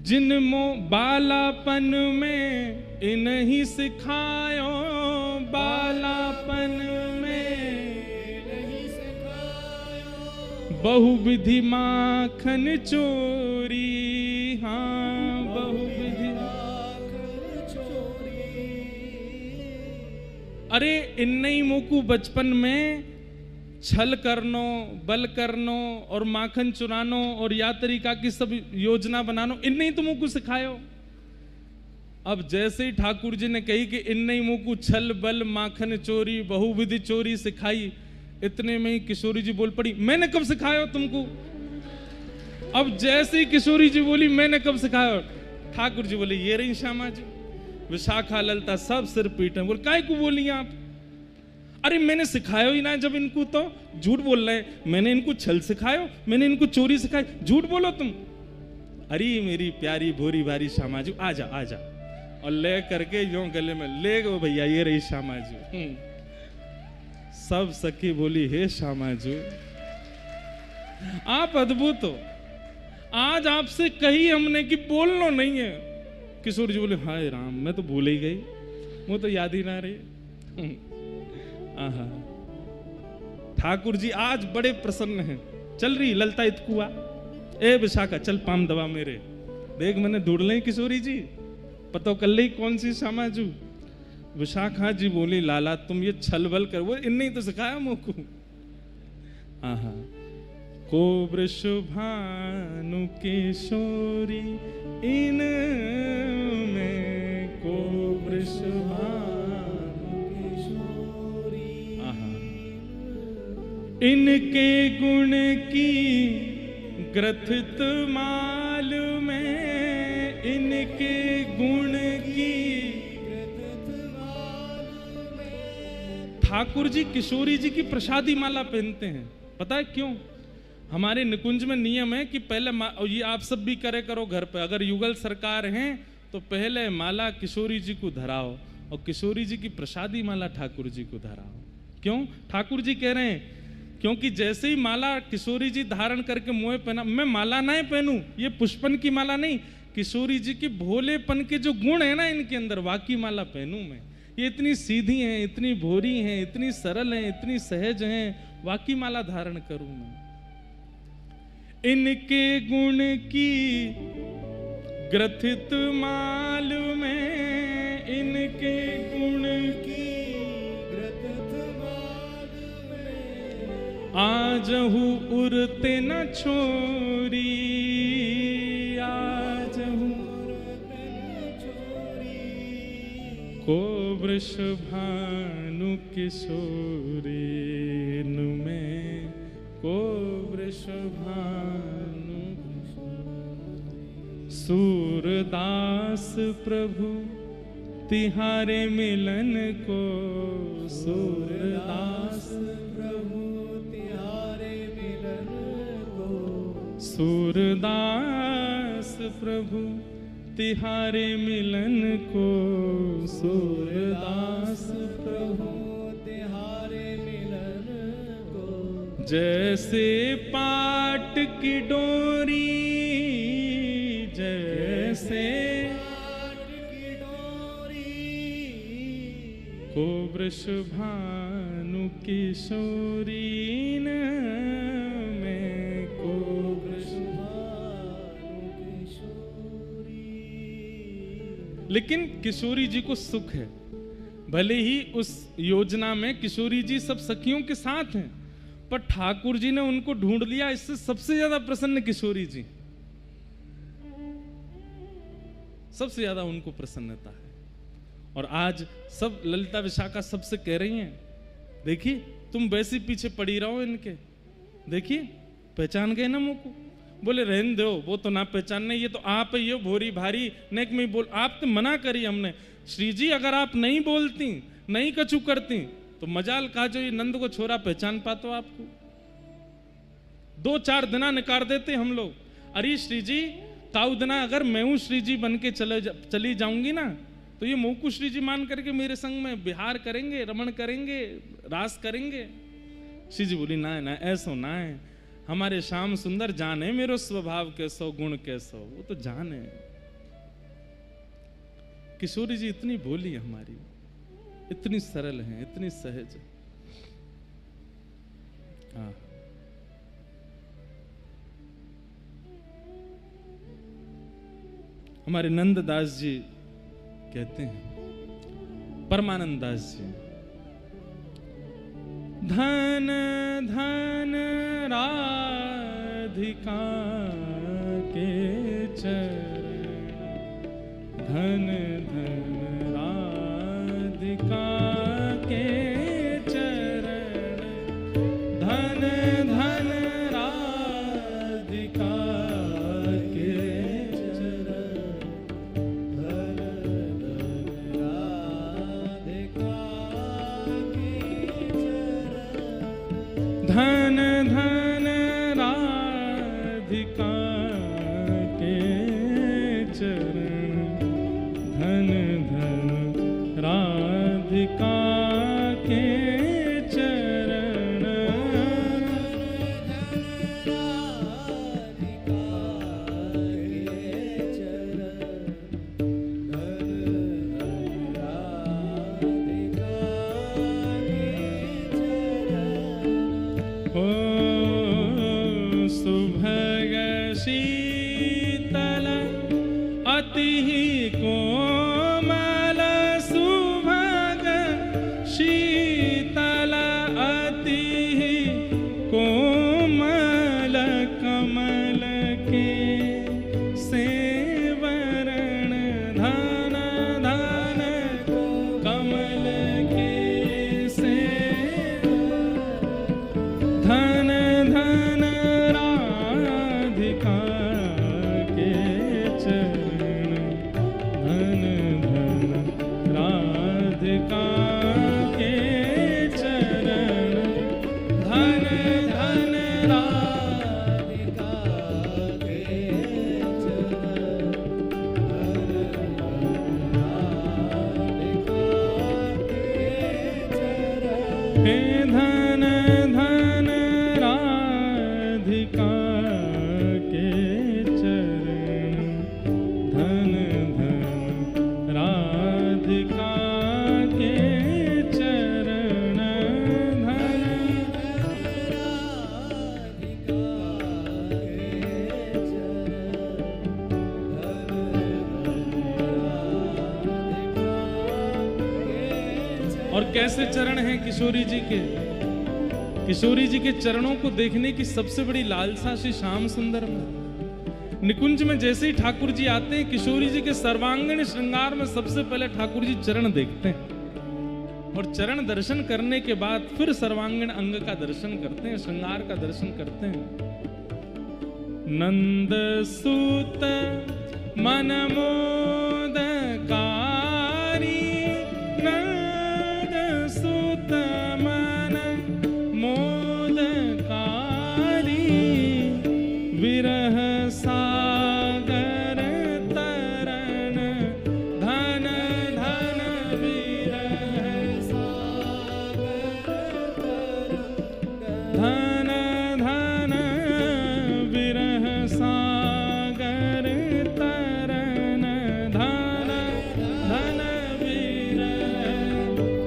जिनमो बालापन में इन्हीं सिखायो, बालापन में बहुविधि माखन चोरी, हाँ बहुविधि माखन चोरी। अरे इन्हीं मोकू बचपन में छल करनो, बल करनो और माखन चुरानो और या तरीका की सब योजना बनानो, इन्हीं तो मुझको सिखायो। अब जैसे ही ठाकुर जी ने कही कि इन्हीं मुझको छल बल माखन चोरी बहुविधि चोरी सिखाई, इतने में ही किशोरी जी बोल पड़ी, मैंने कब सिखाया तुमको? अब जैसे ही किशोरी जी बोली मैंने कब सिखाया, ठाकुर जी बोले ये रही श्यामा जी। विशाखा ललता सब सिर पीटे, बोल काय को बोली आप? अरे मैंने सिखाया ही ना, जब इनको तो झूठ बोल रहे हैं, मैंने इनको छल सिखायो, मैंने इनको चोरी सिखाई, झूठ बोलो तुम। अरे मेरी प्यारी भोरी भारी श्यामा जी, आजा आजा, और ले करके यूं गले में ले गो भैया, ये रही श्यामा जी। सब सखी बोली हे श्यामा जी आप अद्भुत हो, आज आपसे कही हमने कि बोलना नहीं है। किशोर जी बोले हाय राम, मैं तो भूल ही गई, वो तो याद ही ना रही। ठाकुर जी आज बड़े प्रसन्न हैं। चल रही ललता इतकुआ, ए विशाखा चल पाम दबा मेरे, देख मैंने ढूंढ ली किशोरी जी, पता कर ली कौन सी श्यामाजू। विशाखा जी बोली लाला तुम ये छल बल कर, वो इन्हीं तो सिखाया मुझको। को वृषभानु किशोरी इन में, को वृषभानु किशोरी, इनके गुण की ग्रथित माल में, इनके गुण की ग्रथित माल में। ठाकुर जी किशोरी जी की प्रसादी माला पहनते हैं, पता है क्यों? हमारे निकुंज में नियम है कि पहले ये आप सब भी करे करो घर पे, अगर युगल सरकार हैं तो पहले माला किशोरी जी को धराओ और किशोरी जी की प्रसादी माला ठाकुर जी को धराओ। क्यों? ठाकुर जी कह रहे हैं क्योंकि जैसे ही माला किशोरी जी धारण करके मुँह पहना, मैं माला ना पहनूं, ये पुष्पन की माला नहीं, किशोरी जी के भोलेपन के जो गुण है ना इनके अंदर, वाकी माला पहनूं मैं। ये इतनी सीधी हैं, इतनी भोरी हैं, इतनी सरल हैं, इतनी सहज हैं, वाकी माला धारण करूं मैं। इनके गुण की ग्रथित माल में, इनके गुण की ग्रथित माल में, आजहु उरते न छोरी, आजहु उरते न छोरी, को वृषभानु किशोरी में, को वृषभानु। सूरदास प्रभु तिहारे मिलन को, सूरदास प्रभु तिहारे मिलन को, सूरदास प्रभु तिहारे मिलन को, सूरदास प्रभु तिहारे मिलन को। जैसे पाट की डोरी, जैसे पाट की डोरी, को वृषभानु किशोरी में, को वृषभानु किशोरी। लेकिन किशोरी जी को सुख है, भले ही उस योजना में किशोरी जी सब सखियों के साथ हैं, पर ठाकुर जी ने उनको ढूंढ लिया, इससे सबसे ज्यादा प्रसन्न किशोरी जी, सबसे ज्यादा उनको प्रसन्नता है। और आज सब ललिता विशाखा सबसे कह रही हैं, देखिए तुम वैसे पीछे पड़ी रहो इनके, देखिए पहचान गए ना मुझको। बोले रहने दो, वो तो ना पहचानने, ये तो आप ही हो भोरी भारी, नेक में बोल, आप तो मना करी हमने। श्री जी अगर आप नहीं बोलती, नहीं कछु करती तो मजाल कहा जो ये नंद को छोरा पहचान पातो आपको, 2-4 दिना निकाल देते हम लोग। अरे श्री जी ताऊ दिना अगर मैं हूं श्री जी बन के चली जाऊंगी ना, तो ये मोकू श्री जी मान करके मेरे संग में विहार करेंगे, रमण करेंगे, रास करेंगे। श्री जी बोली ना ना ऐसो ना है, हमारे श्याम सुंदर जाने मेरो स्वभाव कैसो गुण कैसो, वो तो जाने। किशोरी जी इतनी भोली हमारी, इतनी सरल है, इतनी सहज। हाँ, हमारे नंददास जी कहते हैं, परमानंद दास जी, धन धन राधिका के चरण, धन धन राधिका के चरण, धन धन राधिका के चरण, धन धन राधिका के चरण, धन धन राधिका के चरण, धन धन राधिका के चरण, ओ सुभग शीतल अति कोमल, सुभग शीतल अति कोमल, कमल के सेवरण, धन धन कमल के सेवरण, धन धन राधिका के चरण, धन धन राधिका के चरण, धन धन राधिका के चरण, धन राधिका के चरण, धन धन राधिका के चरण, धन और कैसे चरण हैं किशोरी जी के। किशोरी जी के चरणों को देखने की सबसे बड़ी लालसा श्री श्याम सुंदर में। निकुंज में जैसे ही ठाकुर जी आते हैं, किशोरी जी के सर्वांगीण श्रृंगार में सबसे पहले ठाकुर जी चरण देखते हैं, और चरण दर्शन करने के बाद फिर सर्वांगीण अंग का दर्शन करते हैं, श्रृंगार का दर्शन करते हैं। नंद सूत मन मोदकारी, नंद सूत मन मोदकारी, विरह सागर तरन, धन धन विरह सागर तरन, धन धन विरह सागर तरन, धन धन विरह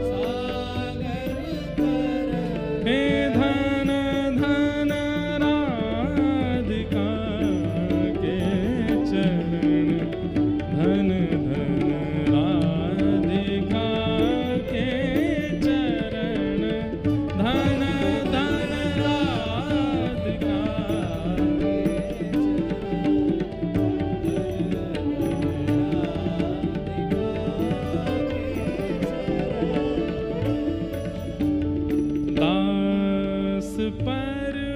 सागर तरन, हे धन धन राधिका के चरण, धन धन राधिका के चरण, धन धन राधिका दास परमानंद,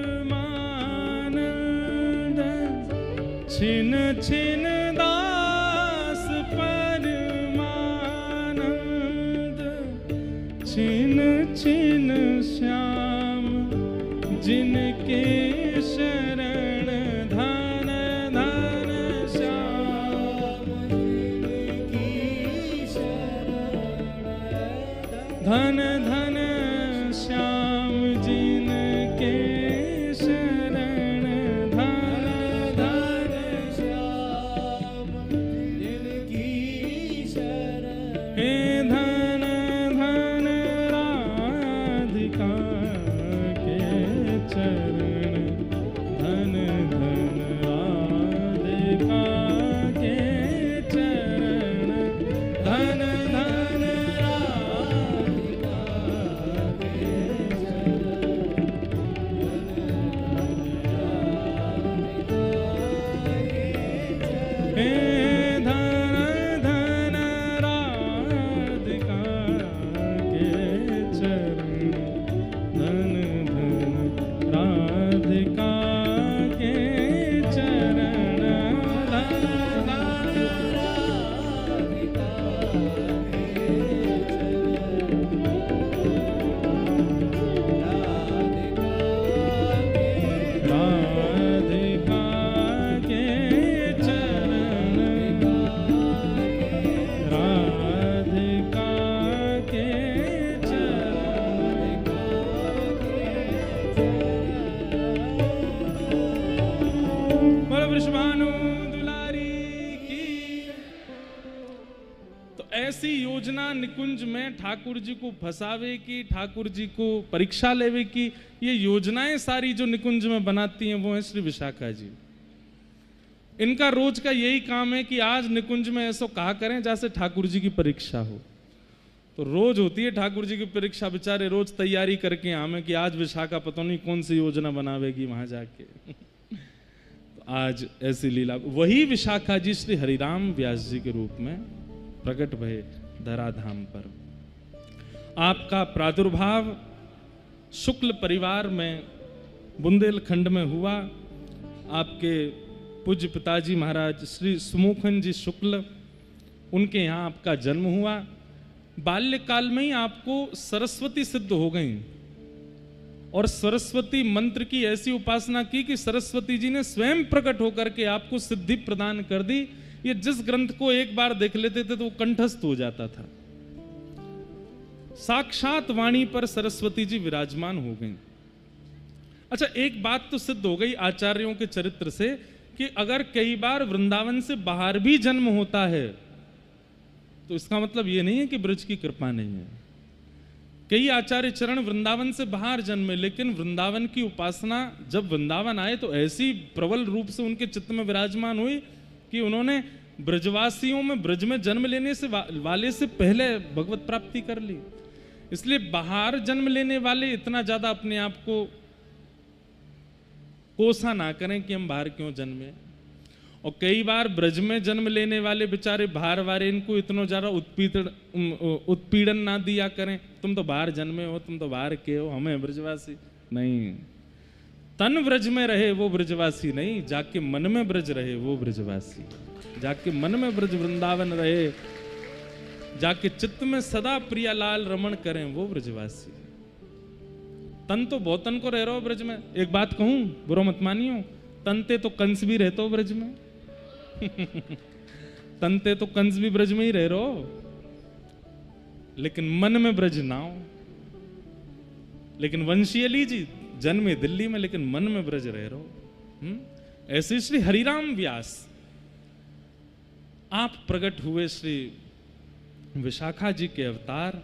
छिन छिन दास परमानंद, छिन छिन श्याम जिनके शरण, धन धन श्याम जिनकी शरण, धन धन श्याम जिन वृषभानु दुलारी की। तो ऐसी योजना निकुंज में ठाकुर जी को फंसावे की, ठाकुर जी को परीक्षा लेवे की, ये योजनाएं सारी जो निकुंज में बनाती हैं वो है श्री विशाखा जी। इनका रोज का यही काम है कि आज निकुंज में ऐसा कहा करें जैसे ठाकुर जी की परीक्षा हो। तो रोज होती है ठाकुर जी की परीक्षा, बेचारे रोज तैयारी करके आमे कि आज विशाखा पता नहीं कौन सी योजना बनावेगी वहां जाके। तो आज ऐसी लीला, वही विशाखा जी श्री हरिराम व्यास जी के रूप में प्रकट भये धराधाम पर। आपका प्रादुर्भाव शुक्ल परिवार में बुंदेलखंड में हुआ। आपके पूज्य पिताजी महाराज श्री सुमुखन जी शुक्ल, उनके यहाँ आपका जन्म हुआ। बाल्यकाल में ही आपको सरस्वती सिद्ध हो गई और सरस्वती मंत्र की ऐसी उपासना की कि सरस्वती जी ने स्वयं प्रकट होकर के आपको सिद्धि प्रदान कर दी। ये जिस ग्रंथ को एक बार देख लेते थे तो वो कंठस्थ हो जाता था। साक्षात वाणी पर सरस्वती जी विराजमान हो गई। अच्छा, एक बात तो सिद्ध हो गई आचार्यों के चरित्र से कि अगर कई बार वृंदावन से बाहर भी जन्म होता है तो इसका मतलब यह नहीं है कि ब्रज की कृपा नहीं है। कई आचार्य चरण वृंदावन से बाहर जन्मे, लेकिन वृंदावन की उपासना जब वृंदावन आए तो ऐसी प्रबल रूप से उनके चित्त में विराजमान हुई कि उन्होंने ब्रजवासियों में ब्रज में जन्म लेने से वाले से पहले भगवत प्राप्ति कर ली। इसलिए बाहर जन्म लेने वाले इतना ज्यादा अपने आप को कोसा ना करें कि हम बाहर क्यों जन्मे। और कई बार ब्रज में जन्म लेने वाले बेचारे बाहर वाले इनको इतना ज्यादा उत्पीड़न ना दिया करें, तुम तो बाहर जन्मे हो, तुम तो बाहर के हो, हमें ब्रजवासी नहीं। तन ब्रज में रहे वो ब्रजवासी नहीं, जाके मन में ब्रज रहे वो ब्रजवासी। जाके मन में ब्रज वृंदावन रहे, जाके चित्त में सदा प्रियालाल रमण करें वो ब्रजवासी। तन तो बहुत तन को रह रहे हो ब्रज में। एक बात कहूं, बुरा मत मानियो, तनते तो कंस भी रहते हो ब्रज में। तनते तो कंस भी ब्रज में ही रह रहो, लेकिन मन में ब्रज ना हो। लेकिन वंशीयली जी जन्मे दिल्ली में, लेकिन मन में ब्रज रह रहो। ऐसे श्री हरिराम व्यास आप प्रकट हुए श्री विशाखा जी के अवतार।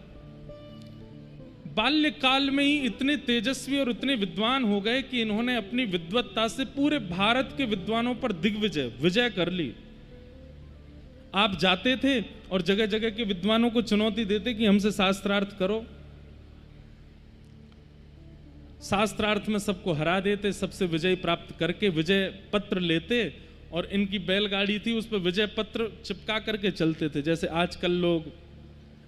बाल्यकाल में ही इतने तेजस्वी और इतने विद्वान हो गए कि इन्होंने अपनी विद्वत्ता से पूरे भारत के विद्वानों पर विजय कर ली। आप जाते थे और जगह जगह के विद्वानों को चुनौती देते कि हमसे शास्त्रार्थ करो। शास्त्रार्थ में सबको हरा देते, सबसे विजय प्राप्त करके विजय पत्र लेते और इनकी बैलगाड़ी थी उस पर विजय पत्र चिपका करके चलते थे। जैसे आजकल लोग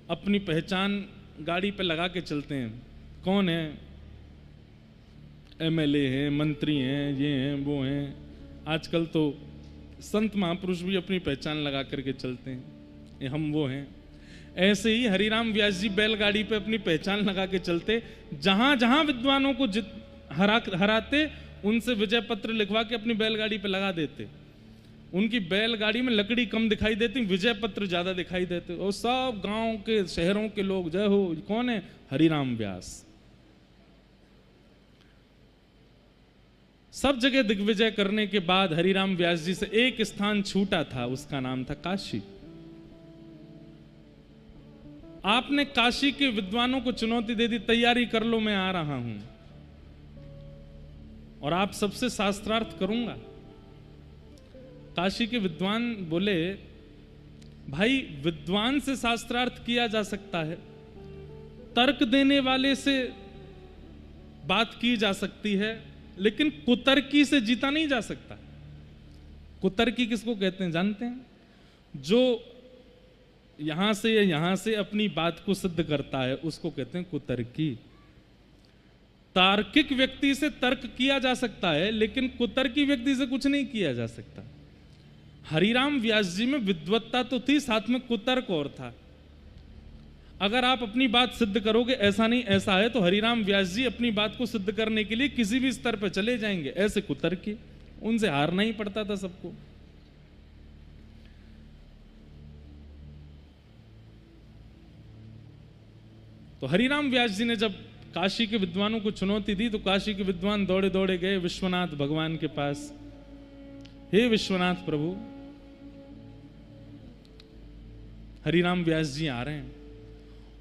अपनी पहचान गाड़ी पे लगा के चलते हैं, कौन है, एमएलए हैं, मंत्री हैं, ये हैं, वो हैं। आजकल तो संत महापुरुष भी अपनी पहचान लगा करके चलते हैं, ये हम वो हैं। ऐसे ही हरिराम व्यास जी बैलगाड़ी पे अपनी पहचान लगा के चलते, जहां जहां विद्वानों को हराते उनसे विजय पत्र लिखवा के अपनी बैलगाड़ी पे लगा देते। उनकी बैलगाड़ी में लकड़ी कम दिखाई देती, विजय पत्र ज्यादा दिखाई देते। और सब गांव के शहरों के लोग जय हो, कौन है, हरिराम व्यास। सब जगह दिग्विजय करने के बाद हरिराम व्यास जी से एक स्थान छूटा था, उसका नाम था काशी। आपने काशी के विद्वानों को चुनौती दे दी, तैयारी कर लो, मैं आ रहा हूं और आप सबसे शास्त्रार्थ करूंगा। काशी के विद्वान बोले, भाई विद्वान से शास्त्रार्थ किया जा सकता है, तर्क देने वाले से बात की जा सकती है, लेकिन कुतर्की से जीता नहीं जा सकता। कुतर्की किसको कहते हैं जानते हैं? जो यहां से या यहां से अपनी बात को सिद्ध करता है उसको कहते हैं कुतर्की। तार्किक व्यक्ति से तर्क किया जा सकता है, लेकिन कुतर्की व्यक्ति से कुछ नहीं किया जा सकता। हरिराम व्यास जी में विद्वत्ता तो थी, साथ में कुतर्क और था। अगर आप अपनी बात सिद्ध करोगे ऐसा नहीं ऐसा है, तो हरिराम व्यास जी अपनी बात को सिद्ध करने के लिए किसी भी स्तर पर चले जाएंगे। ऐसे कुतर्की, उनसे हारना ही पड़ता था सबको। तो हरिराम व्यास जी ने जब काशी के विद्वानों को चुनौती दी तो काशी के विद्वान दौड़े दौड़े गए विश्वनाथ भगवान के पास। हे विश्वनाथ प्रभु, हरिराम व्यास जी आ रहे हैं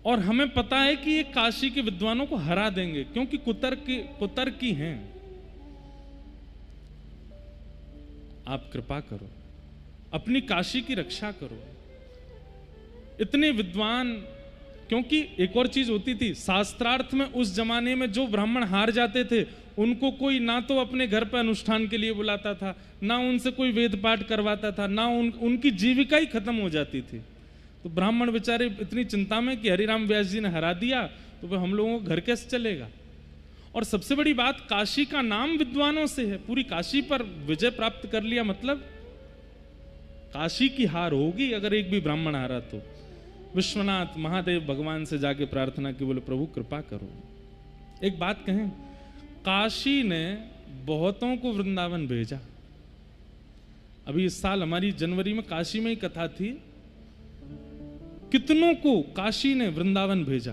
और हमें पता है कि ये काशी के विद्वानों को हरा देंगे, क्योंकि कुतर्की हैं। आप कृपा करो, अपनी काशी की रक्षा करो। इतने विद्वान, क्योंकि एक और चीज होती थी शास्त्रार्थ में, उस जमाने में जो ब्राह्मण हार जाते थे उनको कोई ना तो अपने घर पर अनुष्ठान के लिए बुलाता था, ना उनसे कोई वेद पाठ करवाता था, ना उनकी जीविका ही खत्म हो जाती थी। तो ब्राह्मण बेचारे इतनी चिंता में कि हरिराम व्यास जी ने हरा दिया तो फिर हम लोगों को घर कैसे चलेगा। और सबसे बड़ी बात, काशी का नाम विद्वानों से है, पूरी काशी पर विजय प्राप्त कर लिया, मतलब काशी की हार होगी अगर एक भी ब्राह्मण हारा तो। विश्वनाथ महादेव भगवान से जाके प्रार्थना की, बोले प्रभु कृपा करो। एक बात कहें, काशी ने बहुतों को वृंदावन भेजा। अभी इस साल हमारी जनवरी में काशी में ही कथा थी, कितनों को काशी ने वृंदावन भेजा।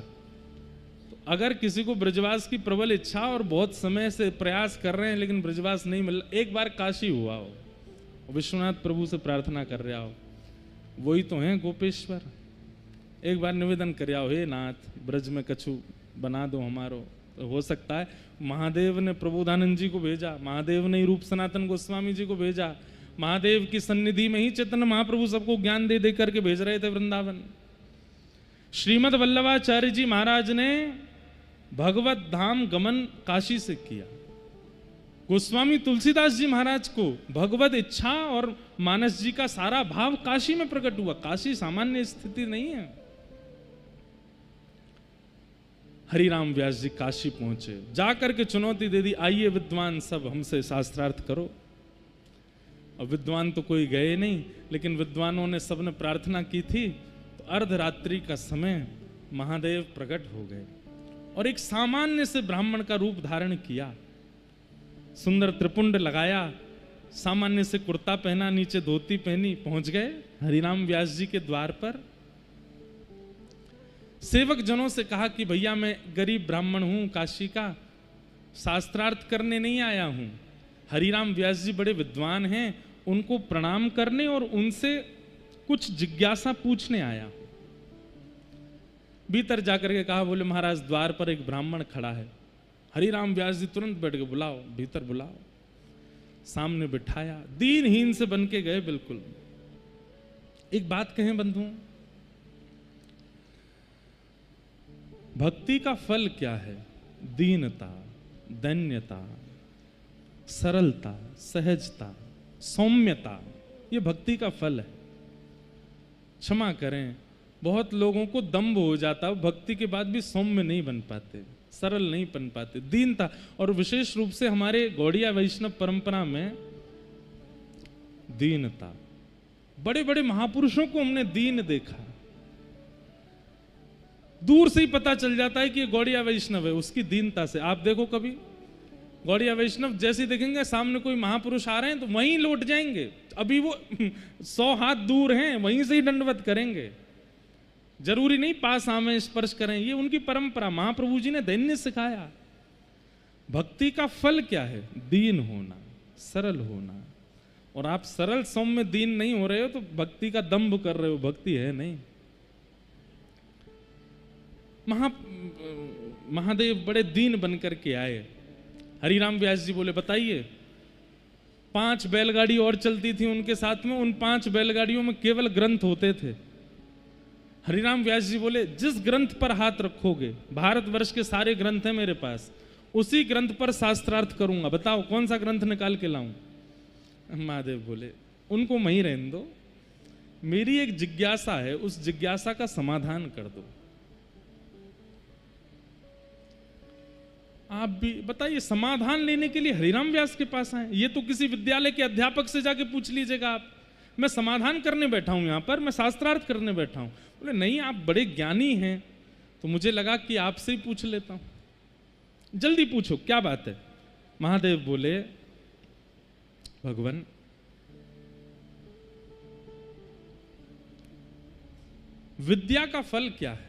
तो अगर किसी को ब्रजवास की प्रबल इच्छा और बहुत समय से प्रयास कर रहे हैं लेकिन ब्रजवास नहीं मिल, एक बार काशी हुआ हो, विश्वनाथ प्रभु से प्रार्थना कर रहा हो, वही तो हैं गोपेश्वर। एक बार निवेदन कर आओ, हे नाथ ब्रज में कछु बना दो हमारो। तो हो सकता है महादेव ने प्रबोधानंद जी को भेजा, महादेव ने रूप सनातन गोस्वामी जी को भेजा, महादेव की सन्निधि में ही चैतन्य महाप्रभु सबको ज्ञान दे दे करके भेज रहे थे वृंदावन। श्रीमद वल्लभाचार्य जी महाराज ने भगवत धाम गमन काशी से किया। गोस्वामी तुलसीदास जी महाराज को भगवत इच्छा और मानस जी का सारा भाव काशी में प्रकट हुआ। काशी सामान्य स्थिति नहीं है। हरिराम व्यास जी काशी पहुंचे, जाकर के चुनौती दे दी, आइए विद्वान सब हमसे शास्त्रार्थ करो। और विद्वान तो कोई गए नहीं, लेकिन विद्वानों ने सबने प्रार्थना की थी। तो अर्धरात्रि का समय महादेव प्रकट हो गए और एक सामान्य से ब्राह्मण का रूप धारण किया। सुंदर त्रिपुंड लगाया, सामान्य से कुर्ता पहना, नीचे धोती पहनी, पहुंच गए हरिराम व्यास जी के द्वार पर। सेवक जनों से कहा कि भैया मैं गरीब ब्राह्मण हूं, काशी का, शास्त्रार्थ करने नहीं आया हूं। हरिराम व्यास जी बड़े विद्वान हैं, उनको प्रणाम करने और उनसे कुछ जिज्ञासा पूछने आया। भीतर जाकर के कहा, बोले महाराज द्वार पर एक ब्राह्मण खड़ा है। हरिराम व्यास जी तुरंत बैठ के, बुलाओ भीतर बुलाओ। सामने बिठाया, दीनहीन से बन के गए बिल्कुल। एक बात कहें बंधुओं, भक्ति का फल क्या है? दीनता, दन्यता, सरलता, सहजता, सौम्यता, ये भक्ति का फल है। क्षमा करें, बहुत लोगों को दंभ हो जाता, भक्ति के बाद भी सौम्य नहीं बन पाते, सरल नहीं बन पाते। दीनता, और विशेष रूप से हमारे गौड़िया वैष्णव परंपरा में दीनता, बड़े बड़े महापुरुषों को हमने दीन देखा। दूर से ही पता चल जाता है कि ये गौड़िया वैष्णव है, उसकी दीनता से। आप देखो कभी गौड़िया वैष्णव जैसे देखेंगे सामने कोई महापुरुष आ रहे हैं तो वहीं लौट जाएंगे, अभी वो 100 हाथ दूर हैं, वहीं से ही दंडवत करेंगे, जरूरी नहीं पास आवे स्पर्श करें। ये उनकी परंपरा, महाप्रभु जी ने दैन्य सिखाया। भक्ति का फल क्या है? दीन होना, सरल होना। और आप सरल सौम्य दीन नहीं हो रहे हो तो भक्ति का दंभ कर रहे हो, भक्ति है नहीं। महादेव बड़े दीन बनकर के आए। हरिराम व्यास जी बोले बताइए। 5 बैलगाड़ी और चलती थी उनके साथ में, उन 5 बैलगाड़ियों में केवल ग्रंथ होते थे। हरिराम व्यास जी बोले जिस ग्रंथ पर हाथ रखोगे, भारतवर्ष के सारे ग्रंथ हैं मेरे पास, उसी ग्रंथ पर शास्त्रार्थ करूंगा, बताओ कौन सा ग्रंथ निकाल के लाऊं? महादेव बोले उनको वहीं रहने दो, मेरी एक जिज्ञासा है, उस जिज्ञासा का समाधान कर दो। आप भी बताइए, समाधान लेने के लिए हरिराम व्यास के पास आए? ये तो किसी विद्यालय के अध्यापक से जाके पूछ लीजिएगा आप, मैं समाधान करने बैठा हूं यहां पर, मैं शास्त्रार्थ करने बैठा हूं। बोले नहीं, आप बड़े ज्ञानी हैं, तो मुझे लगा कि आपसे ही पूछ लेता हूं। जल्दी पूछो क्या बात है? महादेव बोले भगवान, विद्या का फल क्या है?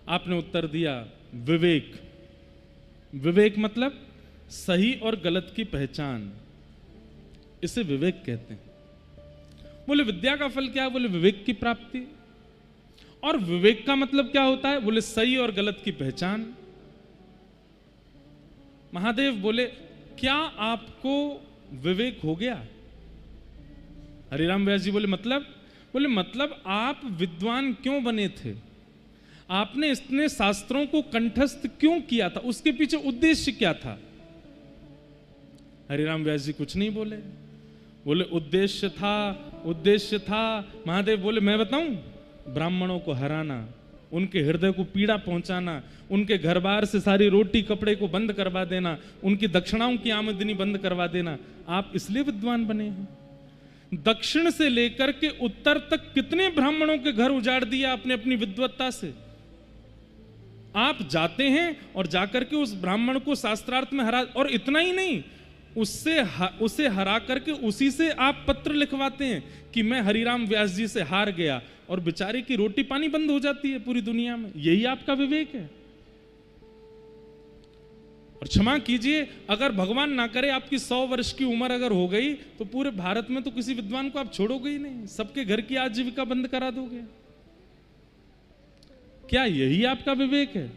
आपने उत्तर दिया विवेक। विवेक मतलब सही और गलत की पहचान, इसे विवेक कहते हैं। बोले विद्या का फल क्या है? बोले विवेक की प्राप्ति। और विवेक का मतलब क्या होता है? बोले सही और गलत की पहचान। महादेव बोले क्या आपको विवेक हो गया? हरिराम व्यास जी बोले मतलब? बोले मतलब आप विद्वान क्यों बने थे? आपने इतने शास्त्रों को कंठस्थ क्यों किया था? उसके पीछे उद्देश्य क्या था? हरिराम व्यास जी कुछ नहीं बोले। बोले उद्देश्य था। महादेव बोले मैं बताऊं? ब्राह्मणों को हराना, उनके हृदय को पीड़ा पहुंचाना, उनके घर बार से सारी रोटी कपड़े को बंद करवा देना, उनकी दक्षिणाओं की आमदनी बंद करवा देना। आप इसलिए विद्वान बने हैं। दक्षिण से लेकर के उत्तर तक कितने ब्राह्मणों के घर उजाड़ दिया आपने अपनी विद्वत्ता से। आप जाते हैं और जाकर के उस ब्राह्मण को शास्त्रार्थ में हरा, और इतना ही नहीं, उसे हरा करके उसी से आप पत्र लिखवाते हैं कि मैं हरिराम व्यास जी से हार गया, और बेचारे की रोटी पानी बंद हो जाती है पूरी दुनिया में। यही आपका विवेक है। और क्षमा कीजिए, अगर भगवान ना करे आपकी 100 वर्ष की उम्र अगर हो गई तो पूरे भारत में तो किसी विद्वान को आप छोड़ोगे ही नहीं, सबके घर की आजीविका बंद करा दोगे। क्या यही आपका विवेक है?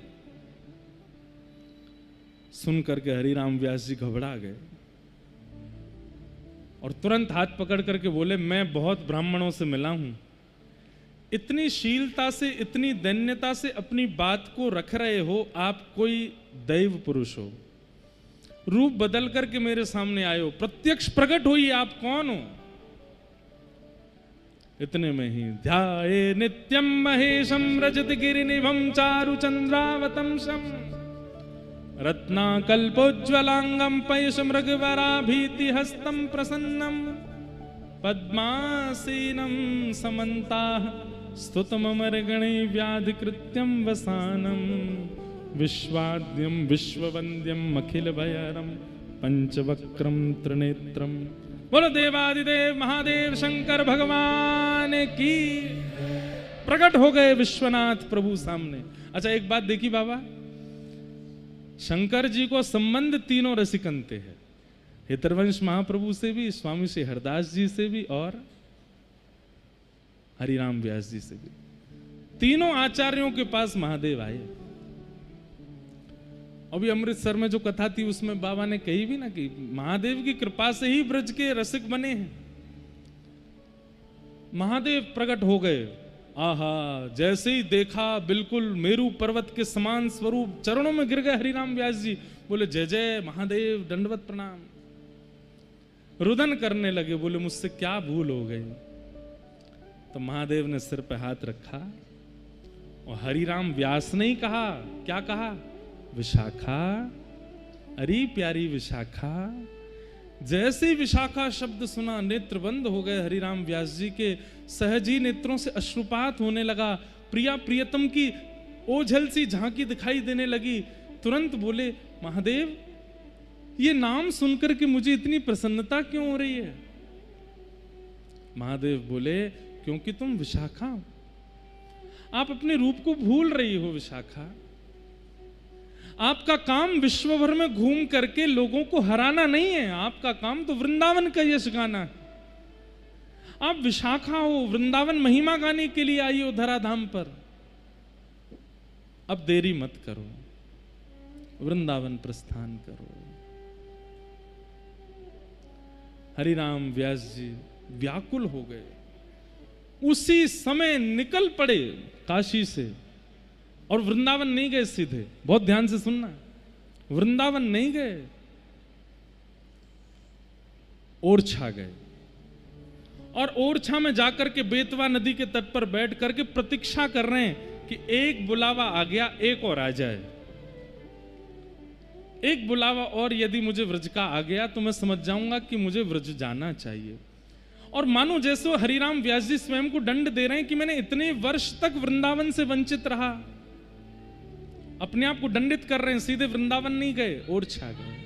सुन करके हरिराम व्यास जी घबरा गए और तुरंत हाथ पकड़ करके बोले मैं बहुत ब्राह्मणों से मिला हूं, इतनी शीलता से, इतनी दैन्यता से अपनी बात को रख रहे हो, आप कोई दैव पुरुष हो। रूप बदल करके मेरे सामने आए हो, प्रत्यक्ष प्रकट हुई, आप कौन हो? इतने में ही ध्याये नित्यम महेशम रजत गिरिनिभं चारु चंद्रावतंसम रत्नाकल्पोज्ज्वलांगम पयश मृगवराभीति हस्तं प्रसन्नम पद्मासीनं समन्ताः स्तुतममरगणे व्याधिकृत्यं वसानं विश्वाद्यं विश्ववन्द्यं अखिलभयहरं पंचवक्रं त्रिनेत्रं। बोलो देवादिदेव महादेव शंकर भगवान की। प्रकट हो गए विश्वनाथ प्रभु सामने। अच्छा एक बात देखी बाबा, शंकर जी को संबंध तीनों रसिकंते हैं, हितरवंश महाप्रभु से भी, स्वामी श्री हरदास जी से भी, और हरिराम व्यास जी से भी। तीनों आचार्यों के पास महादेव आए। अभी अमृतसर में जो कथा थी उसमें बाबा ने कही भी ना कि महादेव की कृपा से ही ब्रज के रसिक बने हैं। महादेव प्रकट हो गए। आहा, जैसे ही देखा बिल्कुल मेरू पर्वत के समान स्वरूप, चरणों में गिर गए हरिराम व्यास जी। बोले जय जय महादेव, दंडवत प्रणाम। रुदन करने लगे, बोले मुझसे क्या भूल हो गई? तो महादेव ने सिर पे हाथ रखा और हरिराम व्यास ने ही कहा, क्या कहा? विशाखा, अरे प्यारी विशाखा। जैसे ही विशाखा शब्द सुना, नेत्र बंद हो गए हरिराम व्यास जी के। सहजी नेत्रों से अश्रुपात होने लगा। प्रिया प्रियतम की ओझल सी झांकी दिखाई देने लगी। तुरंत बोले महादेव, ये नाम सुनकर के मुझे इतनी प्रसन्नता क्यों हो रही है? महादेव बोले क्योंकि तुम विशाखा हो, आप अपने रूप को भूल रही हो विशाखा। आपका काम विश्व भर में घूम करके लोगों को हराना नहीं है, आपका काम तो वृंदावन का यश गाना है। आप विशाखा हो, वृंदावन महिमा गाने के लिए आई हो धराधाम पर। अब देरी मत करो, वृंदावन प्रस्थान करो। हरिराम व्यास जी व्याकुल हो गए। उसी समय निकल पड़े काशी से और वृंदावन नहीं गए सीधे। बहुत ध्यान से सुनना, वृंदावन नहीं गए, ओरछा गए। और ओरछा में जाकर के बेतवा नदी के तट पर बैठ करके प्रतीक्षा कर रहे हैं कि एक बुलावा आ गया, एक और आ जाए। एक बुलावा और यदि मुझे व्रज का आ गया तो मैं समझ जाऊंगा कि मुझे व्रज जाना चाहिए। और मानो जैसे वो हरिराम व्यास जी स्वयं को दंड दे रहे हैं कि मैंने इतने वर्ष तक वृंदावन से वंचित रहा। अपने आप को दंडित कर रहे हैं, सीधे वृंदावन नहीं गए, ओरछा गए।